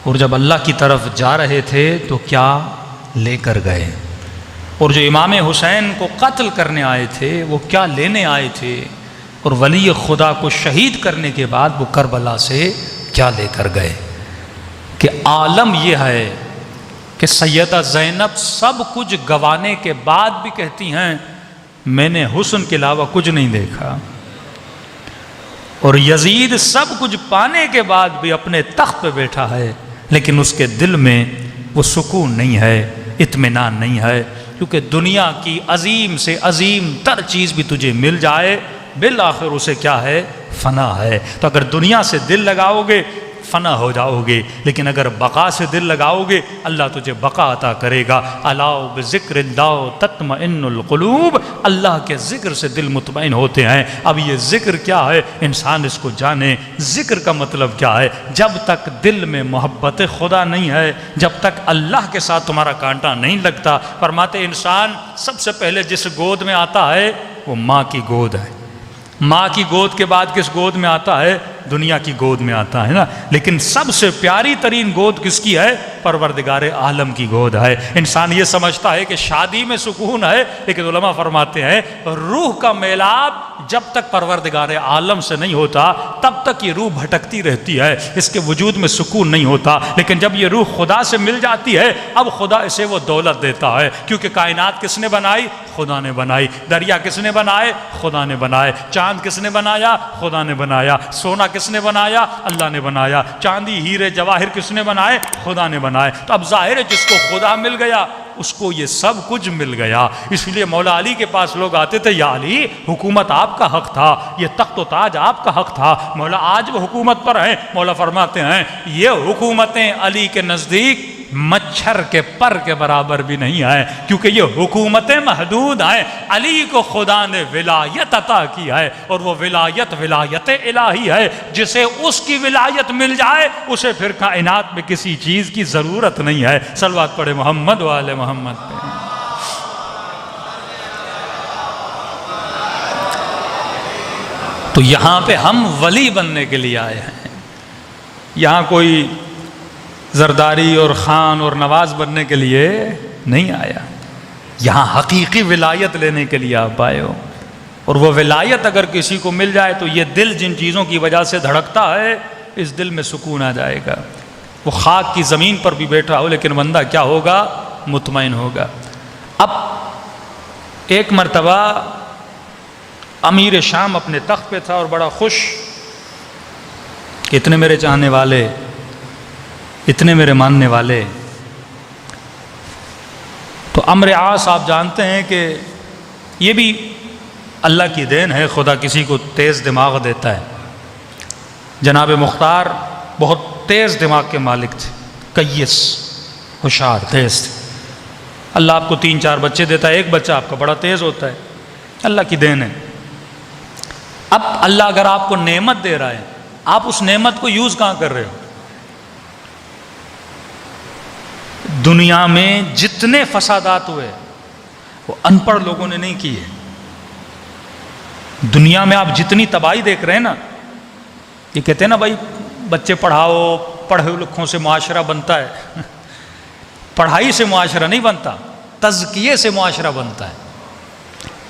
اور جب اللہ کی طرف جا رہے تھے تو کیا لے کر گئے، اور جو امام حسین کو قتل کرنے آئے تھے وہ کیا لینے آئے تھے، اور ولی خدا کو شہید کرنے کے بعد وہ کربلا سے کیا لے کر گئے۔ کہ عالم یہ ہے کہ سیدہ زینب سب کچھ گنوانے کے بعد بھی کہتی ہیں میں نے حسن کے علاوہ کچھ نہیں دیکھا، اور یزید سب کچھ پانے کے بعد بھی اپنے تخت پہ بیٹھا ہے، لیکن اس کے دل میں وہ سکون نہیں ہے، اطمینان نہیں ہے، کیونکہ دنیا کی عظیم سے عظیم تر چیز بھی تجھے مل جائے، بالآخر اسے کیا ہے؟ فنا ہے۔ تو اگر دنیا سے دل لگاؤ گے، فنا ہو جاؤ گے، لیکن اگر بقا سے دل لگاؤ گے اللہ تجھے بقا عطا کرے گا۔ الا بذکر اللہ تطمئن القلوب، اللہ کے ذکر سے دل مطمئن ہوتے ہیں۔ اب یہ ذکر کیا ہے انسان اس کو جانے۔ ذکر کا مطلب کیا ہے؟ جب تک دل میں محبت خدا نہیں ہے، جب تک اللہ کے ساتھ تمہارا کانٹا نہیں لگتا، فرماتے انسان سب سے پہلے جس گود میں آتا ہے وہ ماں کی گود ہے، ماں کی گود کے بعد کس گود میں آتا ہے؟ دنیا کی گود میں آتا ہے نا، لیکن سب سے پیاری ترین گود کس کی ہے؟ پروردگار عالم کی گود ہے۔ انسان یہ سمجھتا ہے کہ شادی میں سکون ہے، لیکن علماء فرماتے ہیں روح کا میلاب جب تک پروردگار عالم سے نہیں ہوتا تب تک یہ روح بھٹکتی رہتی ہے، اس کے وجود میں سکون نہیں ہوتا، لیکن جب یہ روح خدا سے مل جاتی ہے اب خدا اسے وہ دولت دیتا ہے، کیونکہ کائنات کس نے بنائی؟ خدا نے بنائی۔ دریا کس نے بنائے؟ خدا نے بنائے۔ چاند کس نے بنایا؟ خدا نے بنایا۔ سونا کس نے بنایا؟ اللہ نے بنایا۔ چاندی ہیرے جواہر کس نے بنائے؟ خدا نے بنائے۔ تو اب ظاہر ہے جس کو خدا مل گیا اس کو یہ سب کچھ مل گیا۔ اس لیے مولا علی کے پاس لوگ آتے تھے، یا علی حکومت آپ کا حق تھا، یہ تخت و تاج آپ کا حق تھا، مولا آج وہ حکومت پر ہیں۔ مولا فرماتے ہیں یہ حکومتیں علی کے نزدیک مچھر کے پر کے برابر بھی نہیں ہے، کیونکہ یہ حکومتیں محدود ہیں۔ علی کو خدا نے ولایت عطا کی ہے، اور وہ ولایت ولایت الہی ہے، جسے اس کی ولایت مل جائے اسے پھر کائنات میں کسی چیز کی ضرورت نہیں ہے۔ صلوات پڑھے محمد والے محمد پہ۔ تو یہاں پہ ہم ولی بننے کے لیے آئے ہیں، یہاں کوئی زرداری اور خان اور نواز بننے کے لیے نہیں آیا، یہاں حقیقی ولایت لینے کے لیے آپ آئے ہو۔ اور وہ ولایت اگر کسی کو مل جائے تو یہ دل جن چیزوں کی وجہ سے دھڑکتا ہے اس دل میں سکون آ جائے گا۔ وہ خاک کی زمین پر بھی بیٹھا ہو لیکن بندہ کیا ہوگا؟ مطمئن ہوگا۔ اب ایک مرتبہ امیر شام اپنے تخت پہ تھا اور بڑا خوش کہ اتنے میرے چاہنے والے، اتنے میرے ماننے والے۔ تو امر عاص آپ جانتے ہیں کہ یہ بھی اللہ کی دین ہے، خدا کسی کو تیز دماغ دیتا ہے۔ جناب مختار بہت تیز دماغ کے مالک تھے، کیس، ہوشیار، تیز تھے۔ اللہ آپ کو 3-4 بچے دیتا ہے، ایک بچہ آپ کا بڑا تیز ہوتا ہے، اللہ کی دین ہے۔ اب اللہ اگر آپ کو نعمت دے رہا ہے، آپ اس نعمت کو یوز کہاں کر رہے ہو؟ دنیا میں جتنے فسادات ہوئے وہ ان پڑھ لوگوں نے نہیں کیے۔ دنیا میں آپ جتنی تباہی دیکھ رہے ہیں نا، یہ کہتے ہیں نا بھائی بچے پڑھاؤ، پڑھے لکھوں سے معاشرہ بنتا ہے۔ پڑھائی سے معاشرہ نہیں بنتا، تزکیے سے معاشرہ بنتا ہے،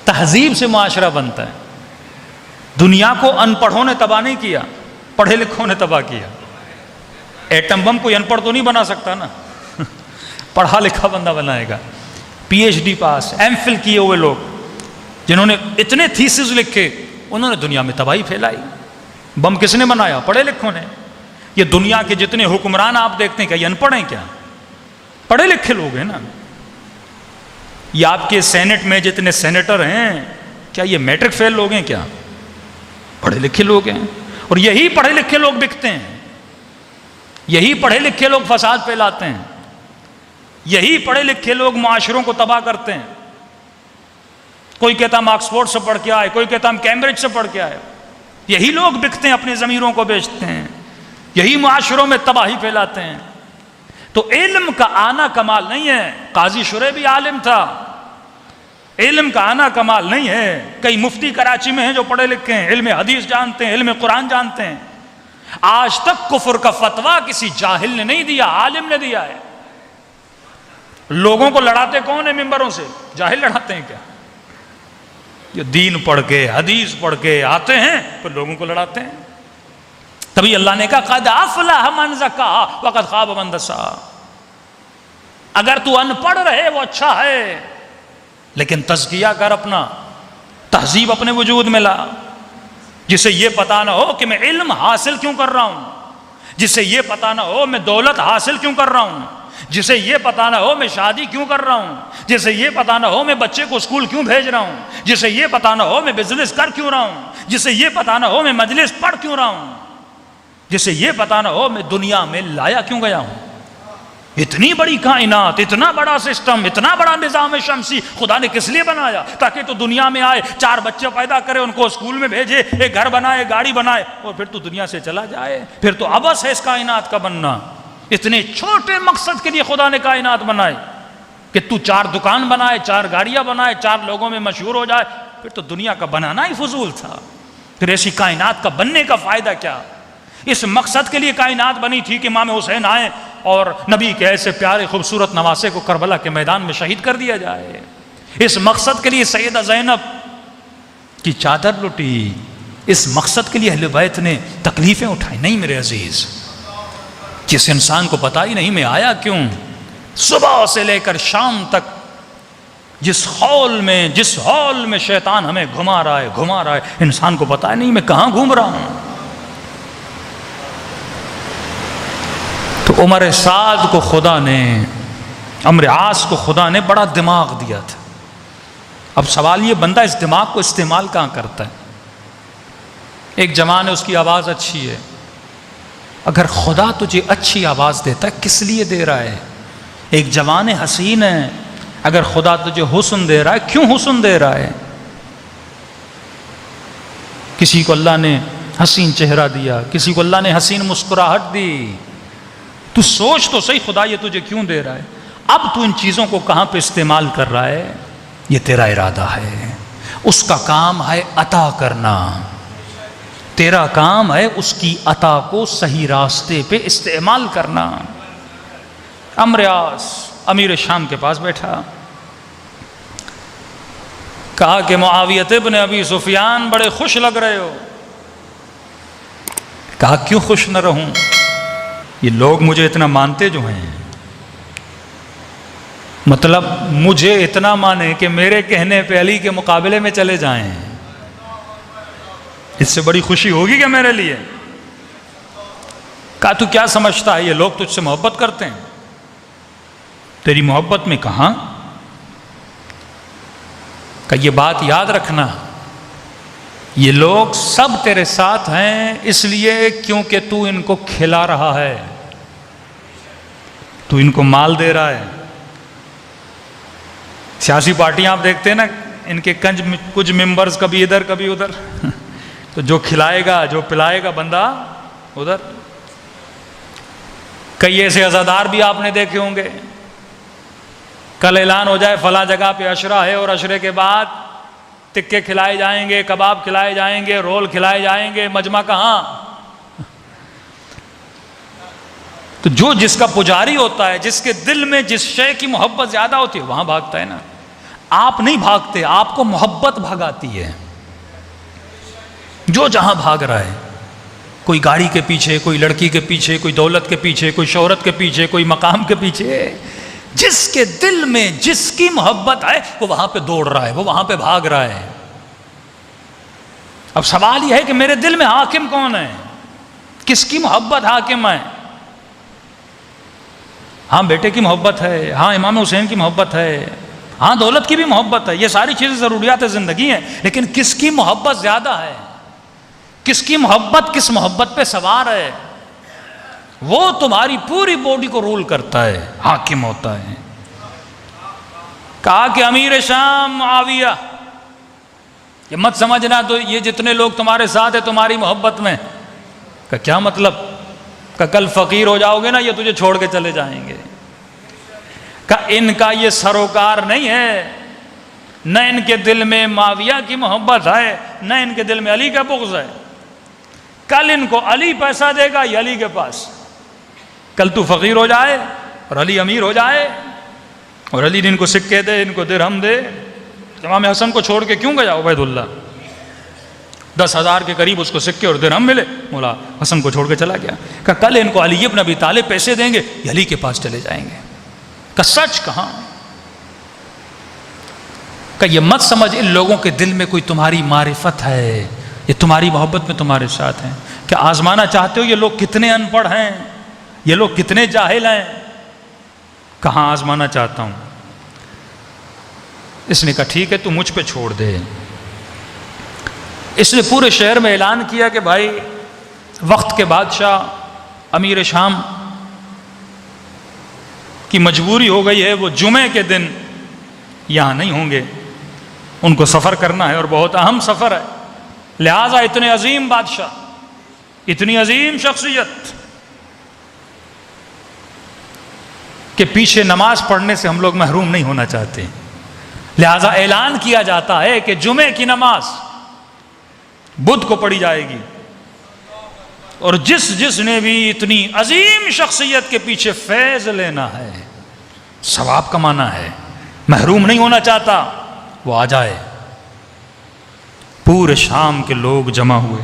تہذیب سے معاشرہ بنتا ہے۔ دنیا کو ان پڑھوں نے تباہ نہیں کیا، پڑھے لکھوں نے تباہ کیا۔ ایٹم بم کوئی ان پڑھ تو نہیں بنا سکتا نا، پڑھا لکھا بندہ بنائے گا۔ پی ایچ ڈی پاس، ایم فل کیے ہوئے لوگ جنہوں نے اتنے تھیسز لکھے، انہوں نے دنیا میں تباہی پھیلائی۔ بم کس نے بنایا؟ پڑھے لکھوں نے۔ یہ دنیا کے جتنے حکمران آپ دیکھتے ہیں کیا یہ ان پڑھ ہیں؟ کیا پڑھے لکھے لوگ ہیں نا؟ یہ آپ کے سینٹ میں جتنے سینیٹر ہیں کیا یہ میٹرک فیل لوگ ہیں؟ کیا پڑھے لکھے لوگ ہیں؟ اور یہی پڑھے لکھے لوگ بکتے ہیں، یہی پڑھے لکھے لوگ فساد پھیلاتے ہیں، یہی پڑھے لکھے لوگ معاشروں کو تباہ کرتے ہیں۔ کوئی کہتا ہم آکسفورڈ سے پڑھ کے آئے، کوئی کہتا ہم کیمبرج سے پڑھ کے آئے۔ یہی لوگ بکتے ہیں، اپنی ضمیروں کو بیچتے ہیں، یہی معاشروں میں تباہی پھیلاتے ہیں۔ تو علم کا آنا کمال نہیں ہے۔ قاضی شرح بھی عالم تھا، علم کا آنا کمال نہیں ہے۔ کئی مفتی کراچی میں ہیں جو پڑھے لکھے ہیں، علم حدیث جانتے ہیں، علم قرآن جانتے ہیں۔ آج تک کفر کا فتویٰ کسی جاہل نے نہیں دیا، عالم نے دیا ہے۔ لوگوں کو لڑاتے کون ہیں ممبروں سے؟ جاہل لڑاتے ہیں کیا؟ یہ دین پڑھ کے حدیث پڑھ کے آتے ہیں پھر لوگوں کو لڑاتے ہیں۔ تبھی اللہ نے کہا قد افلح من زکا وقد خاب من دسا۔ اگر تو ان پڑھ رہے وہ اچھا ہے، لیکن تزکیہ کر، اپنا تہذیب اپنے وجود میں لا، جسے یہ پتا نہ ہو کہ میں علم حاصل کیوں کر رہا ہوں، جسے یہ پتا نہ ہو میں دولت حاصل کیوں کر رہا ہوں، جسے یہ پتا نہ ہو میں شادی کیوں کر رہا ہوں، جسے یہ پتا نہ ہو میں بچے کو اسکول کیوں بھیج رہا ہوں، جسے یہ پتا نہ ہو میں بزنس کر کیوں رہا ہوں، جسے یہ پتا نہ ہو میں مجلس پڑھ کیوں رہا ہوں۔ جسے یہ پتا نہ ہو میں دنیا میں لایا کیوں گیا ہوں. اتنی بڑی کائنات، اتنا بڑا سسٹم، اتنا بڑا نظام شمسی خدا نے کس لیے بنایا؟ تاکہ تو دنیا میں آئے، 4 بچے پیدا کرے، ان کو اسکول میں بھیجے، ایک گھر بنائے، گاڑی بنائے، اور پھر تو دنیا سے چلا جائے. پھر تو عبث ہے اس کائنات کا بننا. اتنے چھوٹے مقصد کے لیے خدا نے کائنات بنائے کہ تو 4 دکان بنائے، 4 گاڑیاں بنائے، 4 لوگوں میں مشہور ہو جائے. پھر تو دنیا کا بنانا ہی فضول تھا. پھر ایسی کائنات کا بننے کا فائدہ کیا؟ اس مقصد کے لیے کائنات بنی تھی کہ امام حسین آئے اور نبی کے ایسے پیارے خوبصورت نواسے کو کربلا کے میدان میں شہید کر دیا جائے. اس مقصد کے لیے سیدہ زینب کی چادر لٹی. اس مقصد کے لیے اہل بیت نے تکلیفیں اٹھائی. نہیں میرے عزیز، جس انسان کو پتا ہی نہیں میں آیا کیوں، صبح سے لے کر شام تک جس ہال میں شیطان ہمیں گھما رہا ہے، انسان کو پتا نہیں میں کہاں گھوم رہا ہوں. تو عمر سعد کو خدا نے، عمرو عاص کو خدا نے بڑا دماغ دیا تھا. اب سوال یہ بندہ اس دماغ کو استعمال کہاں کرتا ہے؟ ایک جوان ہے، اس کی آواز اچھی ہے. اگر خدا تجھے اچھی آواز دیتا ہے کس لیے دے رہا ہے؟ ایک جوان حسین ہے، اگر خدا تجھے حسن دے رہا ہے کیوں حسن دے رہا ہے؟ کسی کو اللہ نے حسین چہرہ دیا، کسی کو اللہ نے حسین مسکراہٹ دی. تو سوچ تو صحیح خدا یہ تجھے کیوں دے رہا ہے. اب تو ان چیزوں کو کہاں پہ استعمال کر رہا ہے؟ یہ تیرا ارادہ ہے. اس کا کام ہے عطا کرنا، تیرا کام ہے اس کی عطا کو صحیح راستے پہ استعمال کرنا. عمرو عاص امیر شام کے پاس بیٹھا، کہا کہ معاویہ ابن ابی سفیان بڑے خوش لگ رہے ہو. کہا کیوں خوش نہ رہوں؟ یہ لوگ مجھے اتنا مانتے جو ہیں، مطلب مجھے اتنا مانے کہ میرے کہنے پہ علی کے مقابلے میں چلے جائیں، اس سے بڑی خوشی ہوگی کیا میرے لیے؟ کہا تو کیا سمجھتا ہے یہ لوگ تجھ سے محبت کرتے ہیں؟ تیری محبت میں کہاں؟ کہ یہ بات یاد رکھنا، یہ لوگ سب تیرے ساتھ ہیں اس لیے کیونکہ تو ان کو کھلا رہا ہے، تو ان کو مال دے رہا ہے. سیاسی پارٹیاں آپ دیکھتے ہیں نا، ان کے کچھ ممبرز کبھی ادھر کبھی ادھر، تو جو کھلائے گا جو پلائے گا بندہ ادھر. کئی ایسے عزادار بھی آپ نے دیکھے ہوں گے، کل اعلان ہو جائے فلاں جگہ پہ عشرہ ہے، اور عشرے کے بعد ٹکے کھلائے جائیں گے، کباب کھلائے جائیں گے، رول کھلائے جائیں گے، مجمع کہاں؟ تو جو جس کا پجاری ہوتا ہے، جس کے دل میں جس شے کی محبت زیادہ ہوتی ہے وہاں بھاگتا ہے نا. آپ نہیں بھاگتے، آپ کو محبت بھگاتی ہے. جو جہاں بھاگ رہا ہے، کوئی گاڑی کے پیچھے، کوئی لڑکی کے پیچھے، کوئی دولت کے پیچھے، کوئی شہرت کے پیچھے، کوئی مقام کے پیچھے، جس کے دل میں جس کی محبت ہے وہ وہاں پہ دوڑ رہا ہے، وہ وہاں پہ بھاگ رہا ہے. اب سوال یہ ہے کہ میرے دل میں حاکم کون ہے؟ کس کی محبت حاکم ہے؟ ہاں بیٹے کی محبت ہے، ہاں امام حسین کی محبت ہے، ہاں دولت کی بھی محبت ہے، یہ ساری چیزیں ضروریات زندگی ہیں، لیکن کس کی محبت زیادہ ہے؟ کس کی محبت کس محبت پہ سوار ہے؟ وہ تمہاری پوری باڈی کو رول کرتا ہے، حاکم ہوتا ہے. کہا کہ امیر شام معاویہ، یہ مت سمجھنا تو یہ جتنے لوگ تمہارے ساتھ ہیں تمہاری محبت میں، کہ کیا مطلب؟ کہ کل فقیر ہو جاؤ گے نا یہ تجھے چھوڑ کے چلے جائیں گے. کہ ان کا یہ سروکار نہیں ہے، نہ ان کے دل میں معاویہ کی محبت ہے، نہ ان کے دل میں علی کا بغض ہے. کل ان کو علی پیسہ دے گا یہ علی کے پاس، کل تو فقیر ہو جائے اور علی امیر ہو جائے، اور علی نے ان کو سکے دے، ان کو درہم دے. امام حسن کو چھوڑ کے کیوں گیا عبید اللہ؟ 10,000 کے قریب اس کو سکے اور درہم ملے، مولا حسن کو چھوڑ کے چلا گیا. کہ کل ان کو علی ابن ابی طالب پیسے دیں گے یہ علی کے پاس چلے جائیں گے. کہ سچ کہاں؟ کہ یہ مت سمجھ ان لوگوں کے دل میں کوئی تمہاری معرفت ہے، یہ تمہاری محبت میں تمہارے ساتھ ہیں. کیا آزمانا چاہتے ہو یہ لوگ کتنے ان پڑھ ہیں، یہ لوگ کتنے جاہل ہیں؟ کہاں آزمانا چاہتا ہوں. اس نے کہا ٹھیک ہے تو مجھ پہ چھوڑ دے. اس نے پورے شہر میں اعلان کیا کہ بھائی وقت کے بادشاہ امیر شام کی مجبوری ہو گئی ہے، وہ جمعے کے دن یہاں نہیں ہوں گے، ان کو سفر کرنا ہے اور بہت اہم سفر ہے، لہٰذا اتنے عظیم بادشاہ، اتنی عظیم شخصیت کے پیچھے نماز پڑھنے سے ہم لوگ محروم نہیں ہونا چاہتے، لہٰذا اعلان کیا جاتا ہے کہ جمعے کی نماز بدھ کو پڑھی جائے گی، اور جس نے بھی اتنی عظیم شخصیت کے پیچھے فیض لینا ہے، ثواب کمانا ہے، محروم نہیں ہونا چاہتا، وہ آ جائے۔ پورے شام کے لوگ جمع ہوئے،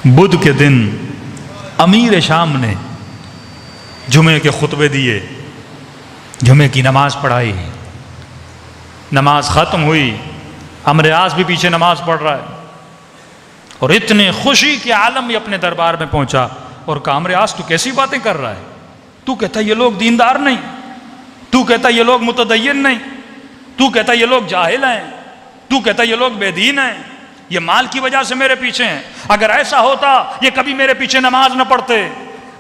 بدھ کے دن امیر شام نے جمعے کے خطبے دیے، جمعے کی نماز پڑھائی، نماز ختم ہوئی، امر اعظم بھی پیچھے نماز پڑھ رہا ہے، اور اتنے خوشی کے عالم بھی اپنے دربار میں پہنچا اور کہا امر اعظم تو کیسی باتیں کر رہا ہے، تو کہتا ہے یہ لوگ دیندار نہیں، تو کہتا ہے یہ لوگ متدین نہیں، تو کہتا ہے یہ لوگ جاہل ہیں، تو کہتا ہے یہ لوگ بے دین ہیں، یہ مال کی وجہ سے میرے پیچھے ہیں، اگر ایسا ہوتا یہ کبھی میرے پیچھے نماز نہ پڑھتے۔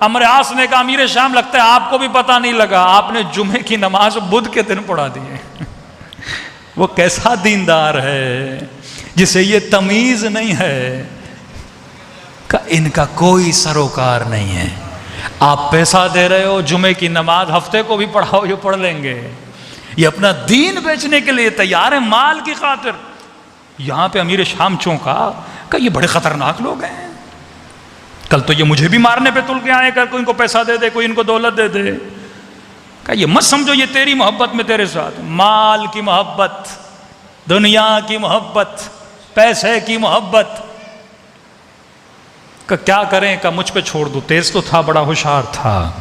امر اعظم نے کہا امیر شام لگتا ہے آپ کو بھی پتہ نہیں لگا، آپ نے جمعے کی نماز بدھ کے دن پڑھا دی ہے۔ وہ کیسا دیندار ہے جسے یہ تمیز نہیں ہے کہ ان کا کوئی سروکار نہیں ہے، آپ پیسہ دے رہے ہو، جمعے کی نماز ہفتے کو بھی پڑھاؤ یہ پڑھ لیں گے، یہ اپنا دین بیچنے کے لیے تیار ہے مال کی خاطر۔ یہاں پہ امیر شام چونکا کہ یہ بڑے خطرناک لوگ ہیں، کل تو یہ مجھے بھی مارنے پہ تل کے آئے کہ کوئی ان کو پیسہ دے دے، کوئی ان کو دولت دے دے، کہ یہ مت سمجھو یہ تیری محبت میں تیرے ساتھ، مال کی محبت، دنیا کی محبت، پیسے کی محبت، کہ کیا کریں کہ مجھ پہ چھوڑ دو۔ تیز تو تھا، بڑا ہوشیار تھا۔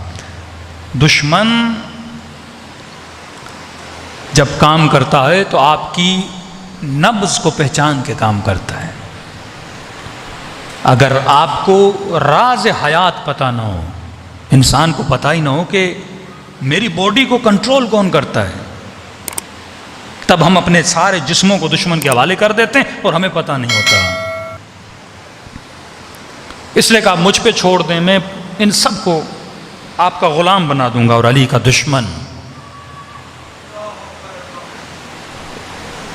دشمن جب کام کرتا ہے تو آپ کی نبض کو پہچان کے کام کرتا ہے۔ اگر آپ کو راز حیات پتہ نہ ہو، انسان کو پتہ ہی نہ ہو کہ میری باڈی کو کنٹرول کون کرتا ہے، تب ہم اپنے سارے جسموں کو دشمن کے حوالے کر دیتے ہیں اور ہمیں پتہ نہیں ہوتا۔ اس لیے کہ آپ مجھ پہ چھوڑ دیں، میں ان سب کو آپ کا غلام بنا دوں گا اور علی کا دشمن۔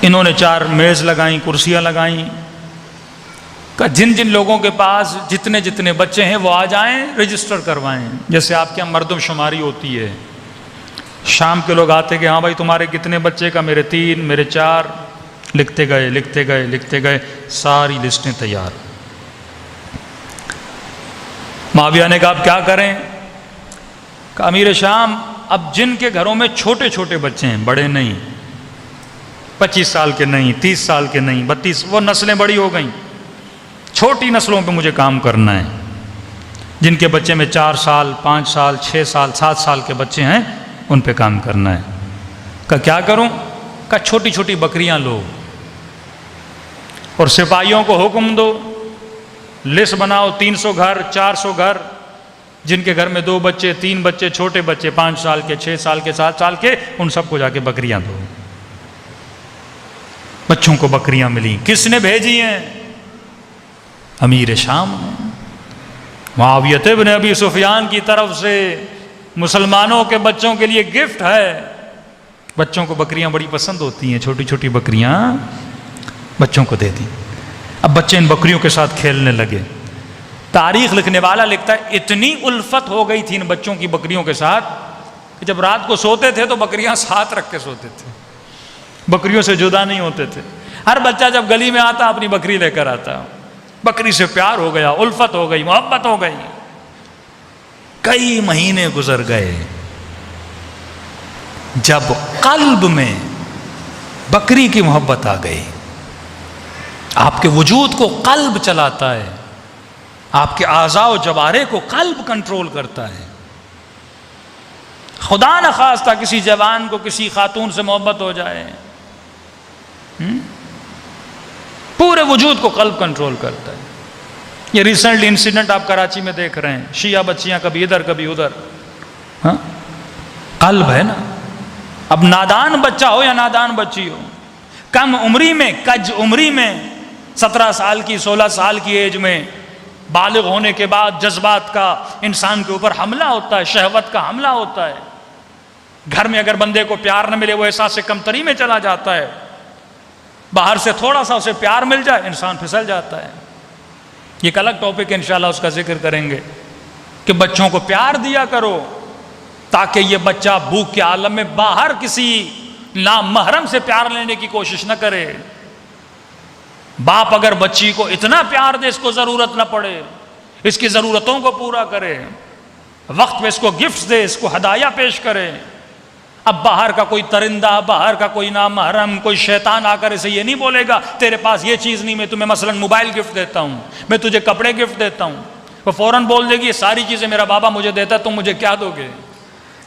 انہوں نے 4 میز لگائیں، کرسیاں لگائیں، کہ جن جن لوگوں کے پاس جتنے جتنے بچے ہیں وہ آ جائیں، رجسٹر کروائیں، جیسے آپ کے یہاں مردم شماری ہوتی ہے۔ شام کے لوگ آتے کہ ہاں بھائی تمہارے کتنے بچے، کا میرے 3، میرے 4، لکھتے گئے لکھتے گئے لکھتے گئے، ساری لسٹیں تیار۔ معاویہ نے کہا اب کیا کریں؟ کہ امیر شام اب جن کے گھروں میں چھوٹے چھوٹے بچے ہیں، بڑے نہیں، 25 سال کے نہیں، 30 سال کے نہیں، 32، وہ نسلیں بڑی ہو گئیں، چھوٹی نسلوں پہ مجھے کام کرنا ہے۔ جن کے بچے میں 4 سال، 5 سال، 6 سال، 7 سال کے بچے ہیں، ان پہ کام کرنا ہے۔ کہ کیا کروں؟ کہ چھوٹی چھوٹی بکریاں لو اور سپاہیوں کو حکم دو، لسٹ بناؤ، 300 گھر، 400 گھر، جن کے گھر میں 2 بچے، 3 بچے، چھوٹے بچے، 5 سال کے، 6 سال کے، 7 سال کے، ان سب کو جا کے بکریاں دو۔ بچوں کو بکریاں ملی۔ کس نے بھیجی ہیں؟ امیر شام نے۔ معاویہ ابن ابی سفیان کی طرف سے مسلمانوں کے بچوں کے لیے گفٹ ہے۔ بچوں کو بکریاں بڑی پسند ہوتی ہیں، چھوٹی چھوٹی بکریاں بچوں کو دے دی۔ اب بچے ان بکریوں کے ساتھ کھیلنے لگے۔ تاریخ لکھنے والا لکھتا ہے اتنی الفت ہو گئی تھی ان بچوں کی بکریوں کے ساتھ کہ جب رات کو سوتے تھے تو بکریاں ساتھ رکھ کے سوتے تھے، بکریوں سے جدا نہیں ہوتے تھے۔ ہر بچہ جب گلی میں آتا اپنی بکری لے کر آتا، بکری سے پیار ہو گیا، الفت ہو گئی، محبت ہو گئی۔ کئی مہینے گزر گئے، جب قلب میں بکری کی محبت آ گئی، آپ کے وجود کو قلب چلاتا ہے، آپ کے اعضاء و جوارح کو قلب کنٹرول کرتا ہے۔ خدا نخواستہ کسی جوان کو کسی خاتون سے محبت ہو جائے، پورے وجود کو قلب کنٹرول کرتا ہے۔ یہ ریسنٹلی انسیڈنٹ آپ کراچی میں دیکھ رہے ہیں، شیعہ بچیاں کبھی ادھر کبھی ادھر، ہاں قلب ہے نا۔ اب نادان بچہ ہو یا نادان بچی ہو، کم عمری میں، کج عمری میں 17 سال کی 16 سال کی ایج میں بالغ ہونے کے بعد جذبات کا انسان کے اوپر حملہ ہوتا ہے، شہوت کا حملہ ہوتا ہے. گھر میں اگر بندے کو پیار نہ ملے وہ احساس کمتری میں چلا جاتا ہے. باہر سے تھوڑا سا اسے پیار مل جائے انسان پھسل جاتا ہے. یہ ایک الگ ٹاپک ہے، انشاءاللہ اس کا ذکر کریں گے کہ بچوں کو پیار دیا کرو تاکہ یہ بچہ بھوک کے عالم میں باہر کسی نامحرم سے پیار لینے کی کوشش نہ کرے. باپ اگر بچی کو اتنا پیار دے اس کو ضرورت نہ پڑے، اس کی ضرورتوں کو پورا کرے، وقت پہ اس کو گفٹس دے، اس کو ہدایہ پیش کرے. اب باہر کا کوئی ترندہ، باہر کا کوئی نامحرم، کوئی شیطان آ کر اسے یہ نہیں بولے گا تیرے پاس یہ چیز نہیں، میں تمہیں مثلا موبائل گفٹ دیتا ہوں، میں تجھے کپڑے گفٹ دیتا ہوں. وہ فوراً بول دے گی یہ ساری چیزیں میرا بابا مجھے دیتا ہے، تم مجھے کیا دو گے؟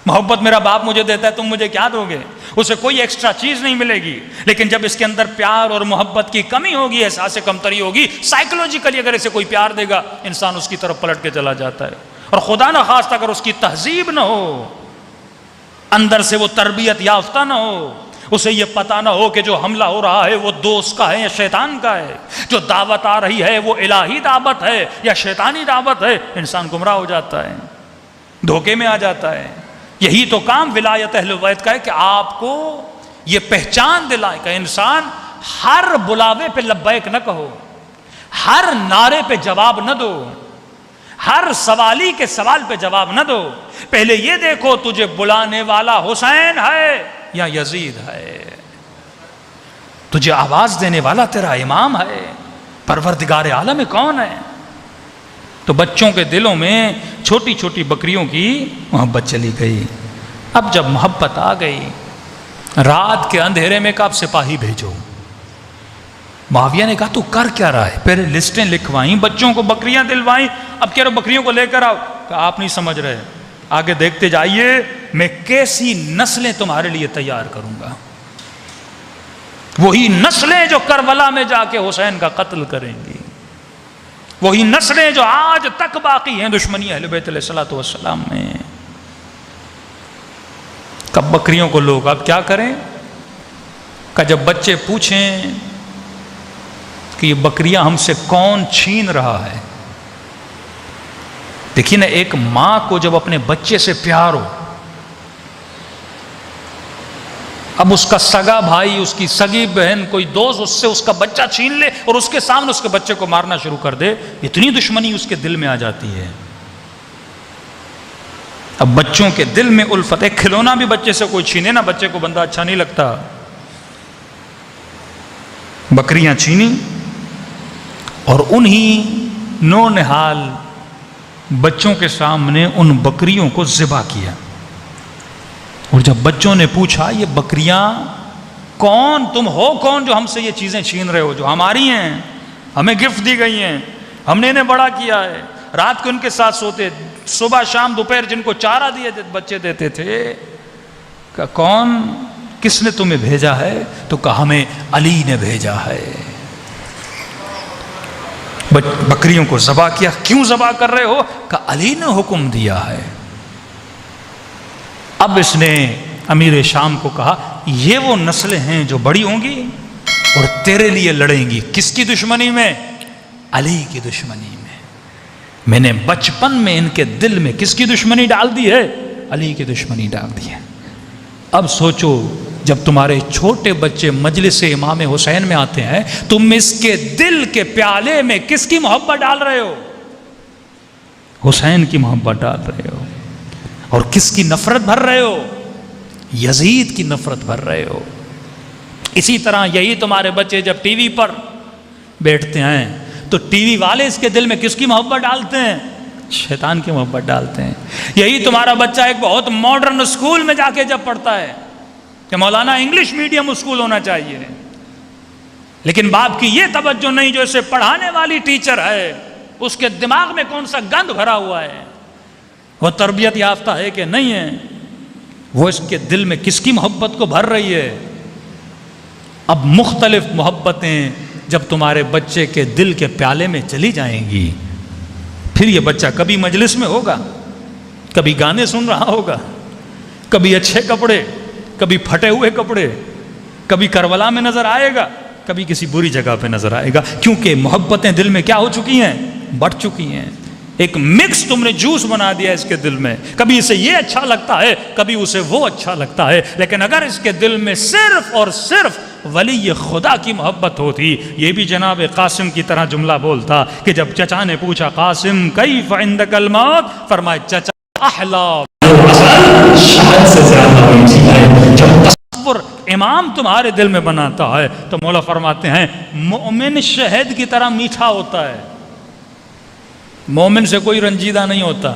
محبت میرا باپ مجھے دیتا ہے، تم مجھے کیا دو گے؟ اسے کوئی ایکسٹرا چیز نہیں ملے گی. لیکن جب اس کے اندر پیار اور محبت کی کمی ہوگی، احساس کمتری ہوگی، سائیکولوجیکلی اگر اسے کوئی پیار دے گا انسان اس کی طرف پلٹ کے چلا جاتا ہے. اور خدا نہ خواستہ اگر اس کی تہذیب نہ ہو، اندر سے وہ تربیت یافتہ نہ ہو، اسے یہ پتہ نہ ہو کہ جو حملہ ہو رہا ہے وہ دوست کا ہے یا شیطان کا ہے، جو دعوت آ رہی ہے وہ الہی دعوت ہے یا شیطانی دعوت ہے، انسان گمراہ ہو جاتا ہے، دھوکے میں آ جاتا ہے. یہی تو کام ولایت اہل بیت کا ہے کہ آپ کو یہ پہچان دلائے کہ انسان ہر بلاوے پہ لبیک نہ کہو، ہر نعرے پہ جواب نہ دو، ہر سوالی کے سوال پہ جواب نہ دو. پہلے یہ دیکھو تجھے بلانے والا حسین ہے یا یزید ہے، تجھے آواز دینے والا تیرا امام ہے، پروردگار عالم کون ہے. تو بچوں کے دلوں میں چھوٹی چھوٹی بکریوں کی محبت چلی گئی. اب جب محبت آ گئی، رات کے اندھیرے میں کہا سپاہی بھیجو. معاویہ نے کہا تو کر کیا رہا ہے؟ پہلے لسٹیں لکھوائیں، بچوں کو بکریاں دلوائیں، اب کہہ رہے بکریوں کو لے کر آؤ. کہا آپ نہیں سمجھ رہے، آگے دیکھتے جائیے میں کیسی نسلیں تمہارے لیے تیار کروں گا، وہی نسلیں جو کربلا میں جا کے حسین کا قتل کریں گی، وہی نسلیں جو آج تک باقی ہیں دشمنی اہل بیت علیہ الصلوۃ والسلام میں. کب بکریوں کو لوگ اب کیا کریں؟ کہ جب بچے پوچھیں کہ یہ بکریاں ہم سے کون چھین رہا ہے. دیکھیے نا، ایک ماں کو جب اپنے بچے سے پیار ہو، اب اس کا سگا بھائی، اس کی سگی بہن، کوئی دوست اس سے اس کا بچہ چھین لے اور اس کے سامنے اس کے بچے کو مارنا شروع کر دے، اتنی دشمنی اس کے دل میں آ جاتی ہے. اب بچوں کے دل میں الفت، ایک کھلونا بھی بچے سے کوئی چھینے نا، بچے کو بندہ اچھا نہیں لگتا. بکریاں چھینی اور انہی نو نہال بچوں کے سامنے ان بکریوں کو ذبح کیا. اور جب بچوں نے پوچھا یہ بکریاں کون، تم ہو کون جو ہم سے یہ چیزیں چھین رہے ہو، جو ہماری ہیں، ہمیں گفٹ دی گئی ہیں، ہم نے انہیں بڑا کیا ہے، رات کو ان کے ساتھ سوتے، صبح شام دوپہر جن کو چارہ دیے بچے دیتے تھے. کہ کون، کس نے تمہیں بھیجا ہے؟ تو کہا ہمیں علی نے بھیجا ہے. بکریوں کو ذبح کیا. کیوں ذبح کر رہے ہو؟ کہ علی نے حکم دیا ہے. اب اس نے امیر شام کو کہا یہ وہ نسلیں ہیں جو بڑی ہوں گی اور تیرے لیے لڑیں گی. کس کی دشمنی میں؟ علی کی دشمنی میں. میں نے بچپن میں ان کے دل میں کس کی دشمنی ڈال دی ہے؟ علی کی دشمنی ڈال دی ہے. اب سوچو جب تمہارے چھوٹے بچے مجلس امام حسین میں آتے ہیں، تم اس کے دل کے پیالے میں کس کی محبت ڈال رہے ہو؟ حسین کی محبت ڈال رہے ہو. اور کس کی نفرت بھر رہے ہو؟ یزید کی نفرت بھر رہے ہو. اسی طرح یہی تمہارے بچے جب ٹی وی پر بیٹھتے ہیں تو ٹی وی والے اس کے دل میں کس کی محبت ڈالتے ہیں؟ شیطان کی محبت ڈالتے ہیں. یہی تمہارا بچہ ایک بہت ماڈرن اسکول میں جا کے جب پڑھتا ہے کہ مولانا انگلش میڈیم اسکول ہونا چاہیے، لیکن باپ کی یہ توجہ نہیں جو اسے پڑھانے والی ٹیچر ہے اس کے دماغ میں کون سا گند بھرا ہوا ہے، وہ تربیت یافتہ ہے کہ نہیں ہے، وہ اس کے دل میں کس کی محبت کو بھر رہی ہے. اب مختلف محبتیں جب تمہارے بچے کے دل کے پیالے میں چلی جائیں گی، پھر یہ بچہ کبھی مجلس میں ہوگا، کبھی گانے سن رہا ہوگا، کبھی اچھے کپڑے، کبھی پھٹے ہوئے کپڑے، کبھی کربلا میں نظر آئے گا، کبھی کسی بری جگہ پہ نظر آئے گا، کیونکہ محبتیں دل میں کیا ہو چکی ہیں؟ بڑھ چکی ہیں۔ ایک مکس تم نے جوس بنا دیا اس کے دل میں، کبھی اسے یہ اچھا لگتا ہے، کبھی اسے وہ اچھا لگتا ہے۔ لیکن اگر اس کے دل میں صرف اور صرف ولی خدا کی محبت ہوتی، یہ بھی جناب قاسم کی طرح جملہ بولتا کہ جب چچا نے پوچھا قاسم کیف عندک الموت، فرمائے چچا احلا شہد سے زیادہ میٹھی ہے۔ جب تصور امام تمہارے دل میں بناتا ہے تو مولا فرماتے ہیں مومن شہد کی طرح میٹھا ہوتا ہے۔ مومن سے کوئی رنجیدہ نہیں ہوتا۔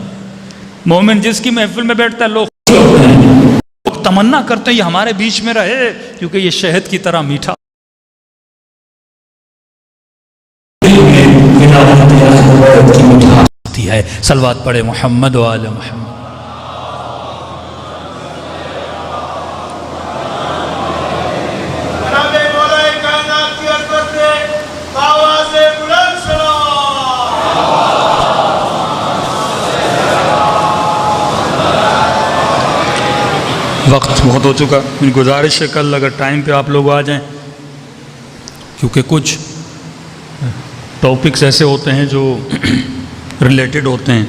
مومن جس کی محفل میں بیٹھتا ہے لوگ تمنا کرتے ہیں یہ ہمارے بیچ میں رہے، کیونکہ یہ شہد کی طرح میٹھا ہے۔ صلوات پڑھے محمد و آل محمد۔ وقت بہت ہو چکا، گزارش ہے کل اگر ٹائم پہ آپ لوگ آ جائیں، کیونکہ کچھ ٹاپکس ایسے ہوتے ہیں جو ریلیٹڈ ہوتے ہیں۔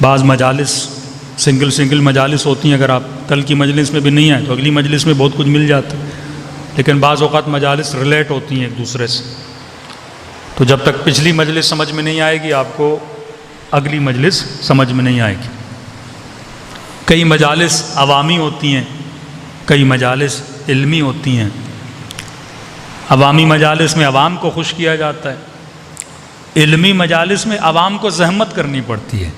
بعض مجالس سنگل مجالس ہوتی ہیں، اگر آپ کل کی مجلس میں بھی نہیں آئے تو اگلی مجلس میں بہت کچھ مل جاتا ہے، لیکن بعض اوقات مجالس ریلیٹ ہوتی ہیں ایک دوسرے سے، تو جب تک پچھلی مجلس سمجھ میں نہیں آئے گی آپ کو اگلی مجلس سمجھ میں نہیں آئے گی۔ کئی مجالس عوامی ہوتی ہیں، کئی مجالس علمی ہوتی ہیں۔ عوامی مجالس میں عوام کو خوش کیا جاتا ہے، علمی مجالس میں عوام کو زحمت کرنی پڑتی ہے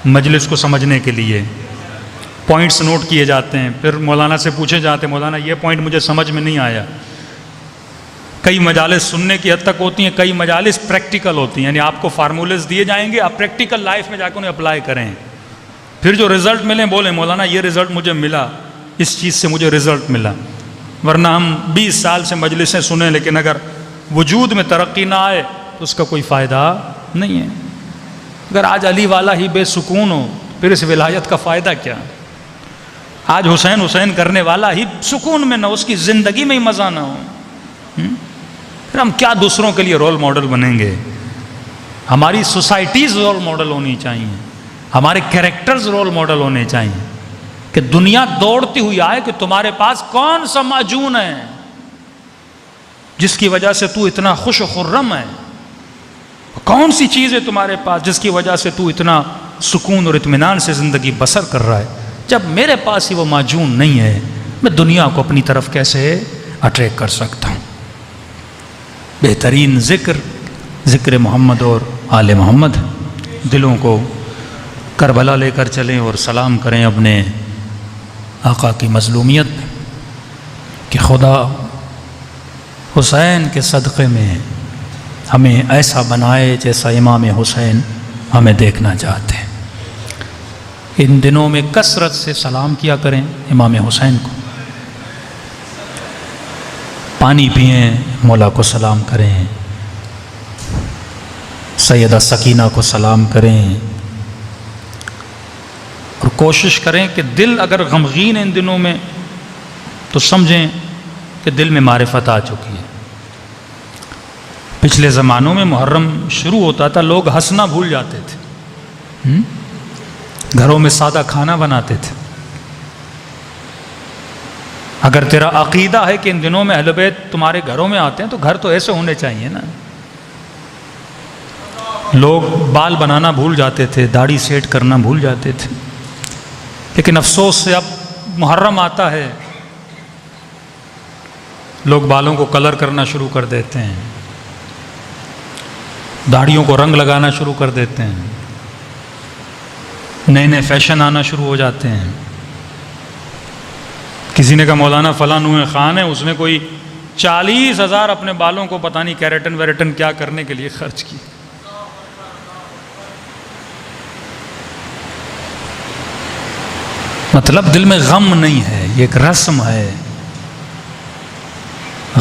مجلس کو سمجھنے کے لیے، پوائنٹس نوٹ کیے جاتے ہیں، پھر مولانا سے پوچھے جاتے ہیں مولانا یہ پوائنٹ مجھے سمجھ میں نہیں آیا۔ کئی مجالس سننے کی حد تک ہوتی ہیں، کئی مجالس پریکٹیکل ہوتی ہیں، یعنی آپ کو فارمولیز دیے جائیں گے، آپ پریکٹیکل لائف میں جا کے انہیں اپلائی کریں، پھر جو رزلٹ ملیں بولیں مولانا یہ رزلٹ مجھے ملا، اس چیز سے مجھے رزلٹ ملا۔ ورنہ ہم 20 سال سے مجلسیں سنیں لیکن اگر وجود میں ترقی نہ آئے تو اس کا کوئی فائدہ نہیں ہے۔ اگر آج علی والا ہی بے سکون ہو پھر اس ولایت کا فائدہ کیا؟ آج حسین کرنے والا ہی سکون میں نہ، اس کی زندگی میں ہی مزہ نہ ہو، پھر ہم کیا دوسروں کے لیے رول ماڈل بنیں گے؟ ہماری سوسائٹیز رول ماڈل ہونی چاہیے، ہمارے کیریکٹرز رول ماڈل ہونے چاہیے، کہ دنیا دوڑتی ہوئی آئے کہ تمہارے پاس کون سا معجون ہے جس کی وجہ سے تو اتنا خوش و خرم ہے، کون سی چیز ہے تمہارے پاس جس کی وجہ سے تو اتنا سکون اور اطمینان سے زندگی بسر کر رہا ہے۔ جب میرے پاس ہی وہ معجون نہیں ہے میں دنیا کو اپنی طرف کیسے اٹریکٹ کر سکتا ہوں؟ بہترین ذکر محمد اور آل محمد۔ دلوں کو کربلا لے کر چلیں اور سلام کریں اپنے آقا کی مظلومیت کہ خدا حسین کے صدقے میں ہمیں ایسا بنائے جیسا امام حسین ہمیں دیکھنا چاہتے ہیں۔ ان دنوں میں کثرت سے سلام کیا کریں امام حسین کو، پانی پئیں، مولا کو سلام کریں، سیدہ سکینہ کو سلام کریں، اور کوشش کریں کہ دل اگر غمگین ان دنوں میں تو سمجھیں کہ دل میں معرفت آ چکی ہے۔ پچھلے زمانوں میں محرم شروع ہوتا تھا لوگ ہنسنا بھول جاتے تھے، گھروں میں سادہ کھانا بناتے تھے۔ اگر تیرا عقیدہ ہے کہ ان دنوں میں اہل بیت تمہارے گھروں میں آتے ہیں تو گھر تو ایسے ہونے چاہیے نا۔ لوگ بال بنانا بھول جاتے تھے، داڑھی سیٹ کرنا بھول جاتے تھے، لیکن افسوس سے اب محرم آتا ہے لوگ بالوں کو کلر کرنا شروع کر دیتے ہیں، داڑھیوں کو رنگ لگانا شروع کر دیتے ہیں، نئے فیشن آنا شروع ہو جاتے ہیں۔ کسی نے کہا مولانا فلاں نوح خان ہے، اس نے کوئی 40,000 اپنے بالوں کو پتہ نہیں کیریٹن ویریٹن کیا کرنے کے لیے خرچ کی۔ مطلب دل میں غم نہیں ہے، یہ ایک رسم ہے۔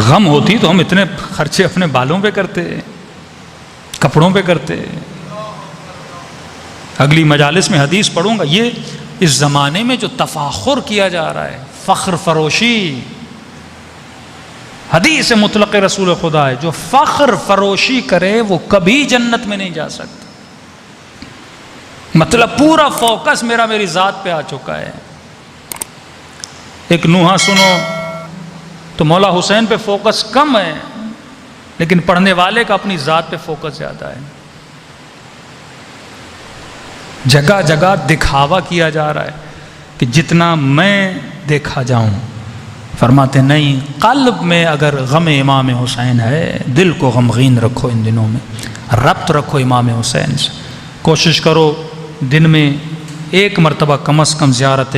غم ہوتی تو ہم اتنے خرچے اپنے بالوں پہ کرتے، کپڑوں پہ کرتے۔ اگلی مجالس میں حدیث پڑھوں گا، یہ اس زمانے میں جو تفاخر کیا جا رہا ہے، فخر فروشی، حدیث مطلق رسول خدا ہے، جو فخر فروشی کرے وہ کبھی جنت میں نہیں جا سکتا۔ مطلب پورا فوکس میری ذات پہ آ چکا ہے۔ ایک نوحہ سنو تو مولا حسین پہ فوکس کم ہے، لیکن پڑھنے والے کا اپنی ذات پہ فوکس زیادہ ہے۔ جگہ جگہ دکھاوا کیا جا رہا ہے کہ جتنا میں دیکھا جاؤں، فرماتے نہیں، قلب میں اگر غم امام حسین ہے، دل کو غمگین رکھو، ان دنوں میں ربط رکھو امام حسین سے، کوشش کرو دن میں 1 مرتبہ کم از کم زیارت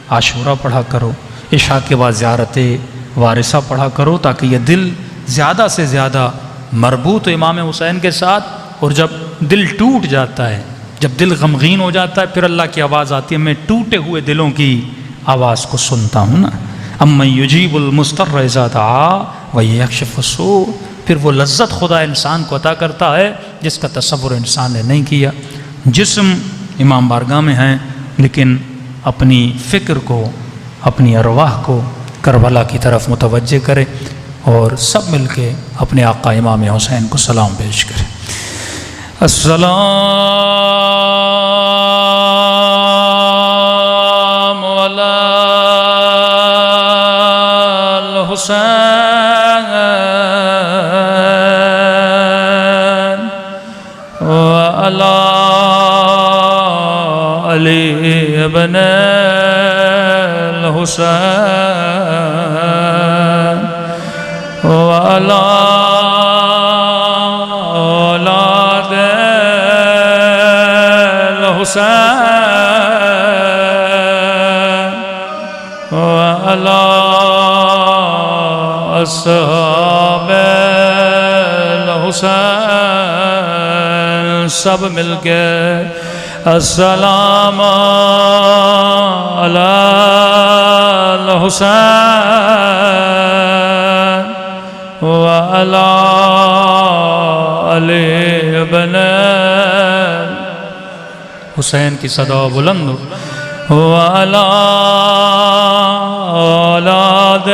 عاشورہ پڑھا کرو، عشاء کے بعد زیارت وارثہ پڑھا کرو، تاکہ یہ دل زیادہ سے زیادہ مربوط ہو امام حسین کے ساتھ۔ اور جب دل ٹوٹ جاتا ہے، جب دل غمگین ہو جاتا ہے، پھر اللہ کی آواز آتی ہے، میں ٹوٹے ہوئے دلوں کی آواز کو سنتا ہوں نا، امن یجیب المضطر اذا دعا ویکشف السوء۔ پھر وہ لذت خدا انسان کو عطا کرتا ہے جس کا تصور انسان نے نہیں کیا۔ جسم امام بارگاہ میں ہیں، لیکن اپنی فکر کو، اپنی ارواح کو کربلا کی طرف متوجہ کرے، اور سب مل کے اپنے آقا امام حسین کو سلام پیش کرے۔ السلام علی الحسین وعلی علی ابن الحسین وعلی اولاد الحسین وعلی اصحاب الحسین۔ سب مل کے السلام علی الحسین وعلی علی ابن حسین کی صدا بلند وعلی اولاد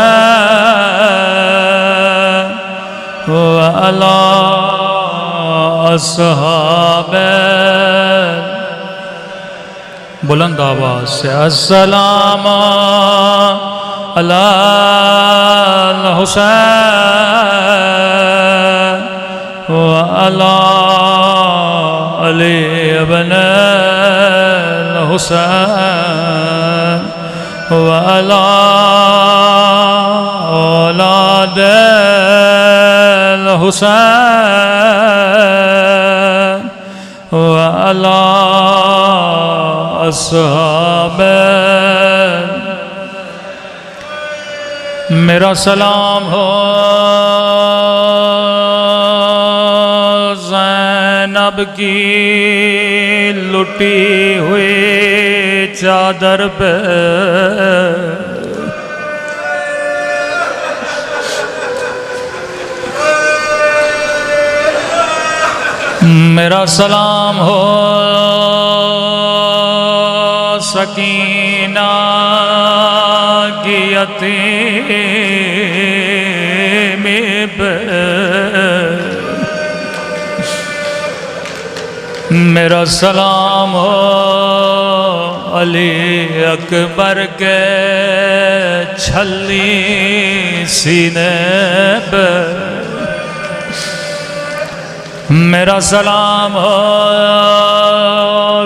الحسین وعلی اصحاب بلند آواز سے السلام علی الحسین وعلی علی ابن الحسین وعلی اولاد الحسین وعلی اصحاب۔ میرا سلام ہو زینب کی لٹی ہوئی چادر پہ، میرا سلام ہو سکینہ کی یتیمی پہ، میرا سلام ہو علی اکبر کے چھلی سینے پہ، میرا سلام ہو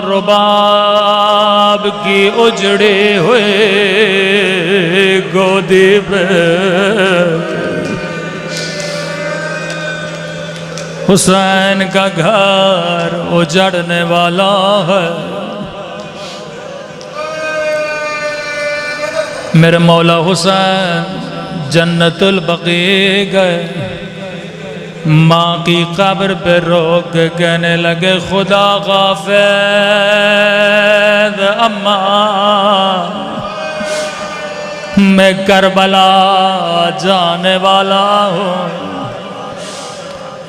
رباب کی اجڑی ہوئی گودی پہ، حسین کا گھر اجڑنے والا ہے، میرے مولا حسین جنت البقیع گئے، ماں کی قبر پہ روک کے کہنے لگے خدا غافظ اماں میں کربلا جانے والا ہوں،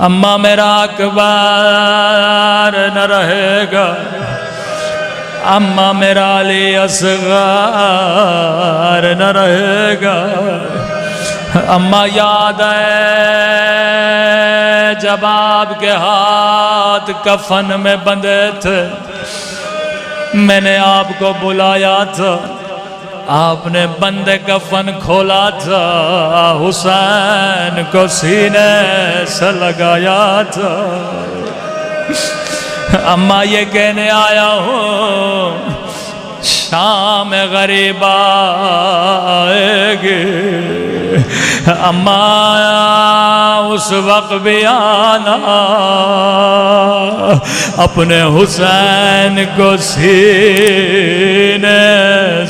اماں میرا اکبر نہ رہے گا، اما میرا علی اصغر نہ رہے گا۔ اما یاد ہے جب آپ کے ہاتھ کفن میں بندھے تھے، میں نے آپ کو بلایا تھا، آپ نے بند کفن کھولا تھا، حسین کو سینے سے لگایا تھا۔ اما یہ کہنے آیا ہوں شام غریب آئے گی، اما اس وقت بھی آنا، اپنے حسین کو سینے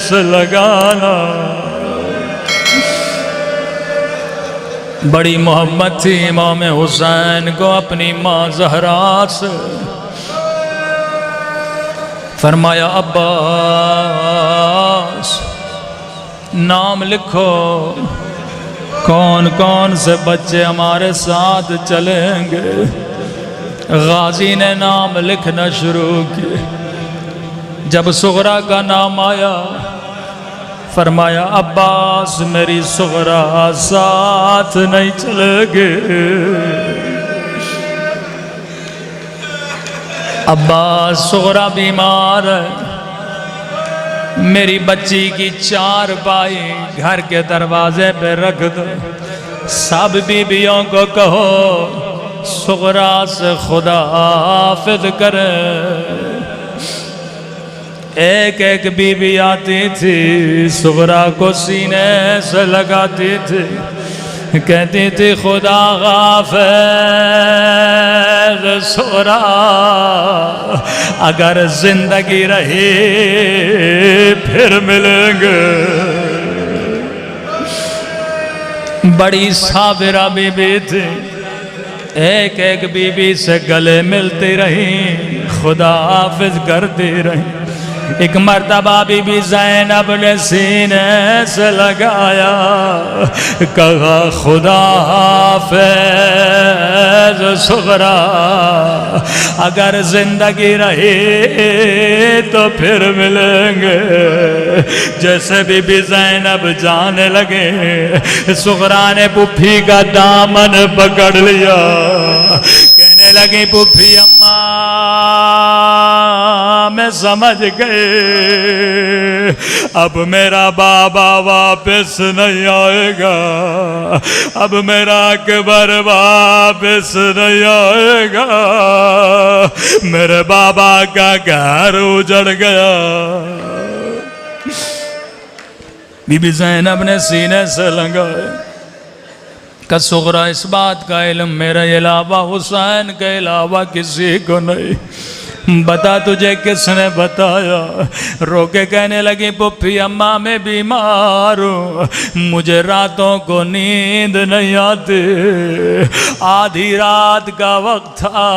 سے لگانا۔ بڑی محبت تھی امام حسین کو اپنی ماں زہرا سے۔ فرمایا عباس نام لکھو، کون کون سے بچے ہمارے ساتھ چلیں گے۔ غازی نے نام لکھنا شروع کیا۔ جب صغرا کا نام آیا فرمایا عباس میری صغرا ساتھ نہیں چلے گے۔ عباس صغرا بیمار ہے، میری بچی کی 4 پائی گھر کے دروازے پہ رکھ دو، سب بیویوں کو کہو صغرا سے خدا حافظ کرے۔ ایک ایک بیوی آتی تھی صغرا کو سینے سے لگاتی تھی، کہتی تھی خدا حافظ صغرا، اگر زندگی رہی پھر ملیں گے۔ بڑی صابرہ بی بی تھی، ایک ایک بی بی سے گلے ملتی رہی، خدا حافظ کرتی رہی۔ ایک مرتبہ بی بی زینب نے سینے سے لگایا، کہا خدا حافظ صغرا، اگر زندگی رہی تو پھر ملیں گے۔ جیسے بی بی زینب جانے لگے، صغرا نے پھوپھی کا دامن پکڑ لیا، کہنے لگی پھوپھی اماں میں سمجھ گئے اب میرا بابا واپس نہیں آئے گا، اب میرا اکبر واپس نہیں آئے گا، میرے بابا کا گھر اجڑ گیا۔ بی بی زینب نے سینے سے لگائے کہ صغرا اس بات کا علم میرے علاوہ حسین کے علاوہ کسی کو نہیں، بتا تجھے کس نے بتایا؟ رو کے کہنے لگی پھوپھی اماں میں بیمار ہوں، مجھے راتوں کو نیند نہیں آتی، آدھی رات کا وقت تھا،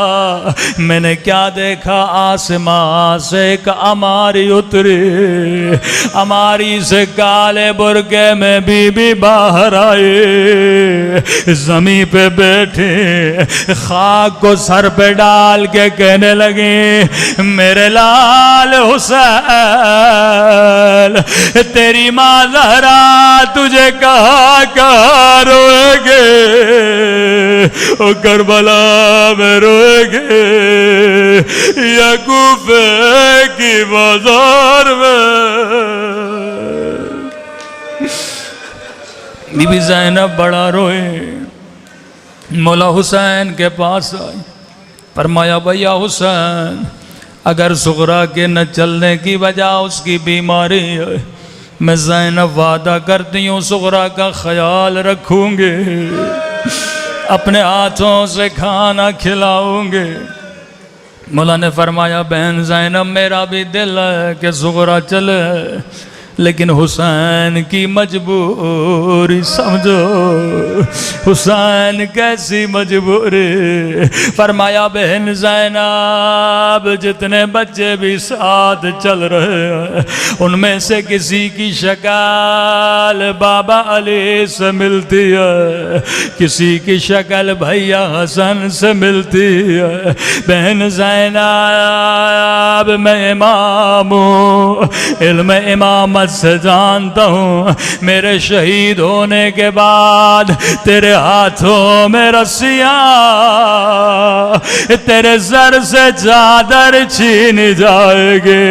میں نے کیا دیکھا آسمان سے ایک اماری اتری، اماری سے کالے برقعے میں بی بی باہر آئی، زمین پہ بیٹھی خاک کو سر پہ ڈال کے کہنے لگی میرے لال حسین، تیری ماں زہرا تجھے کہاں روئے گے، او کربلا میں روئے گے یا کوفے کی بازار میں۔ بی بی زینب بڑا روئے، مولا حسین کے پاس آئی، فرمایا بھیا حسین اگر صغرا کے نہ چلنے کی وجہ اس کی بیماری ہے، میں زینب وعدہ کرتی ہوں صغرا کا خیال رکھوں گے، اپنے ہاتھوں سے کھانا کھلاؤں گے۔ مولا نے فرمایا بہن زینب میرا بھی دل ہے کہ صغرا چلے، لیکن حسین کی مجبوری سمجھو، حسین کیسی مجبوری. فرمایا بہن زینب جتنے بچے بھی ساتھ چل رہے ہیں ان میں سے کسی کی شکل بابا علی سے ملتی ہے، کسی کی شکل بھیا حسن سے ملتی ہے. بہن زینب میں امام ہوں، علم امامت سے جانتا ہوں، میرے شہید ہونے کے بعد تیرے ہاتھوں میں رسیاں تیرے سر سے چادر چھین جائے گی.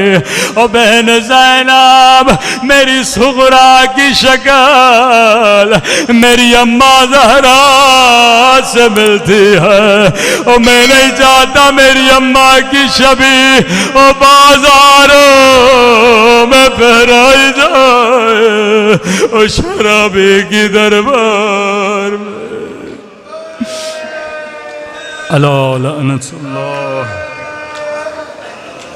او بہن زینب میری صغرا کی شکل میری اماں زہرا سے ملتی ہے. او میں نہیں چاہتا میری اماں کی شبیہ او بازاروں میں پہرائی جائے او شرابی کی دربار میں. اللہ لعنت اللہ.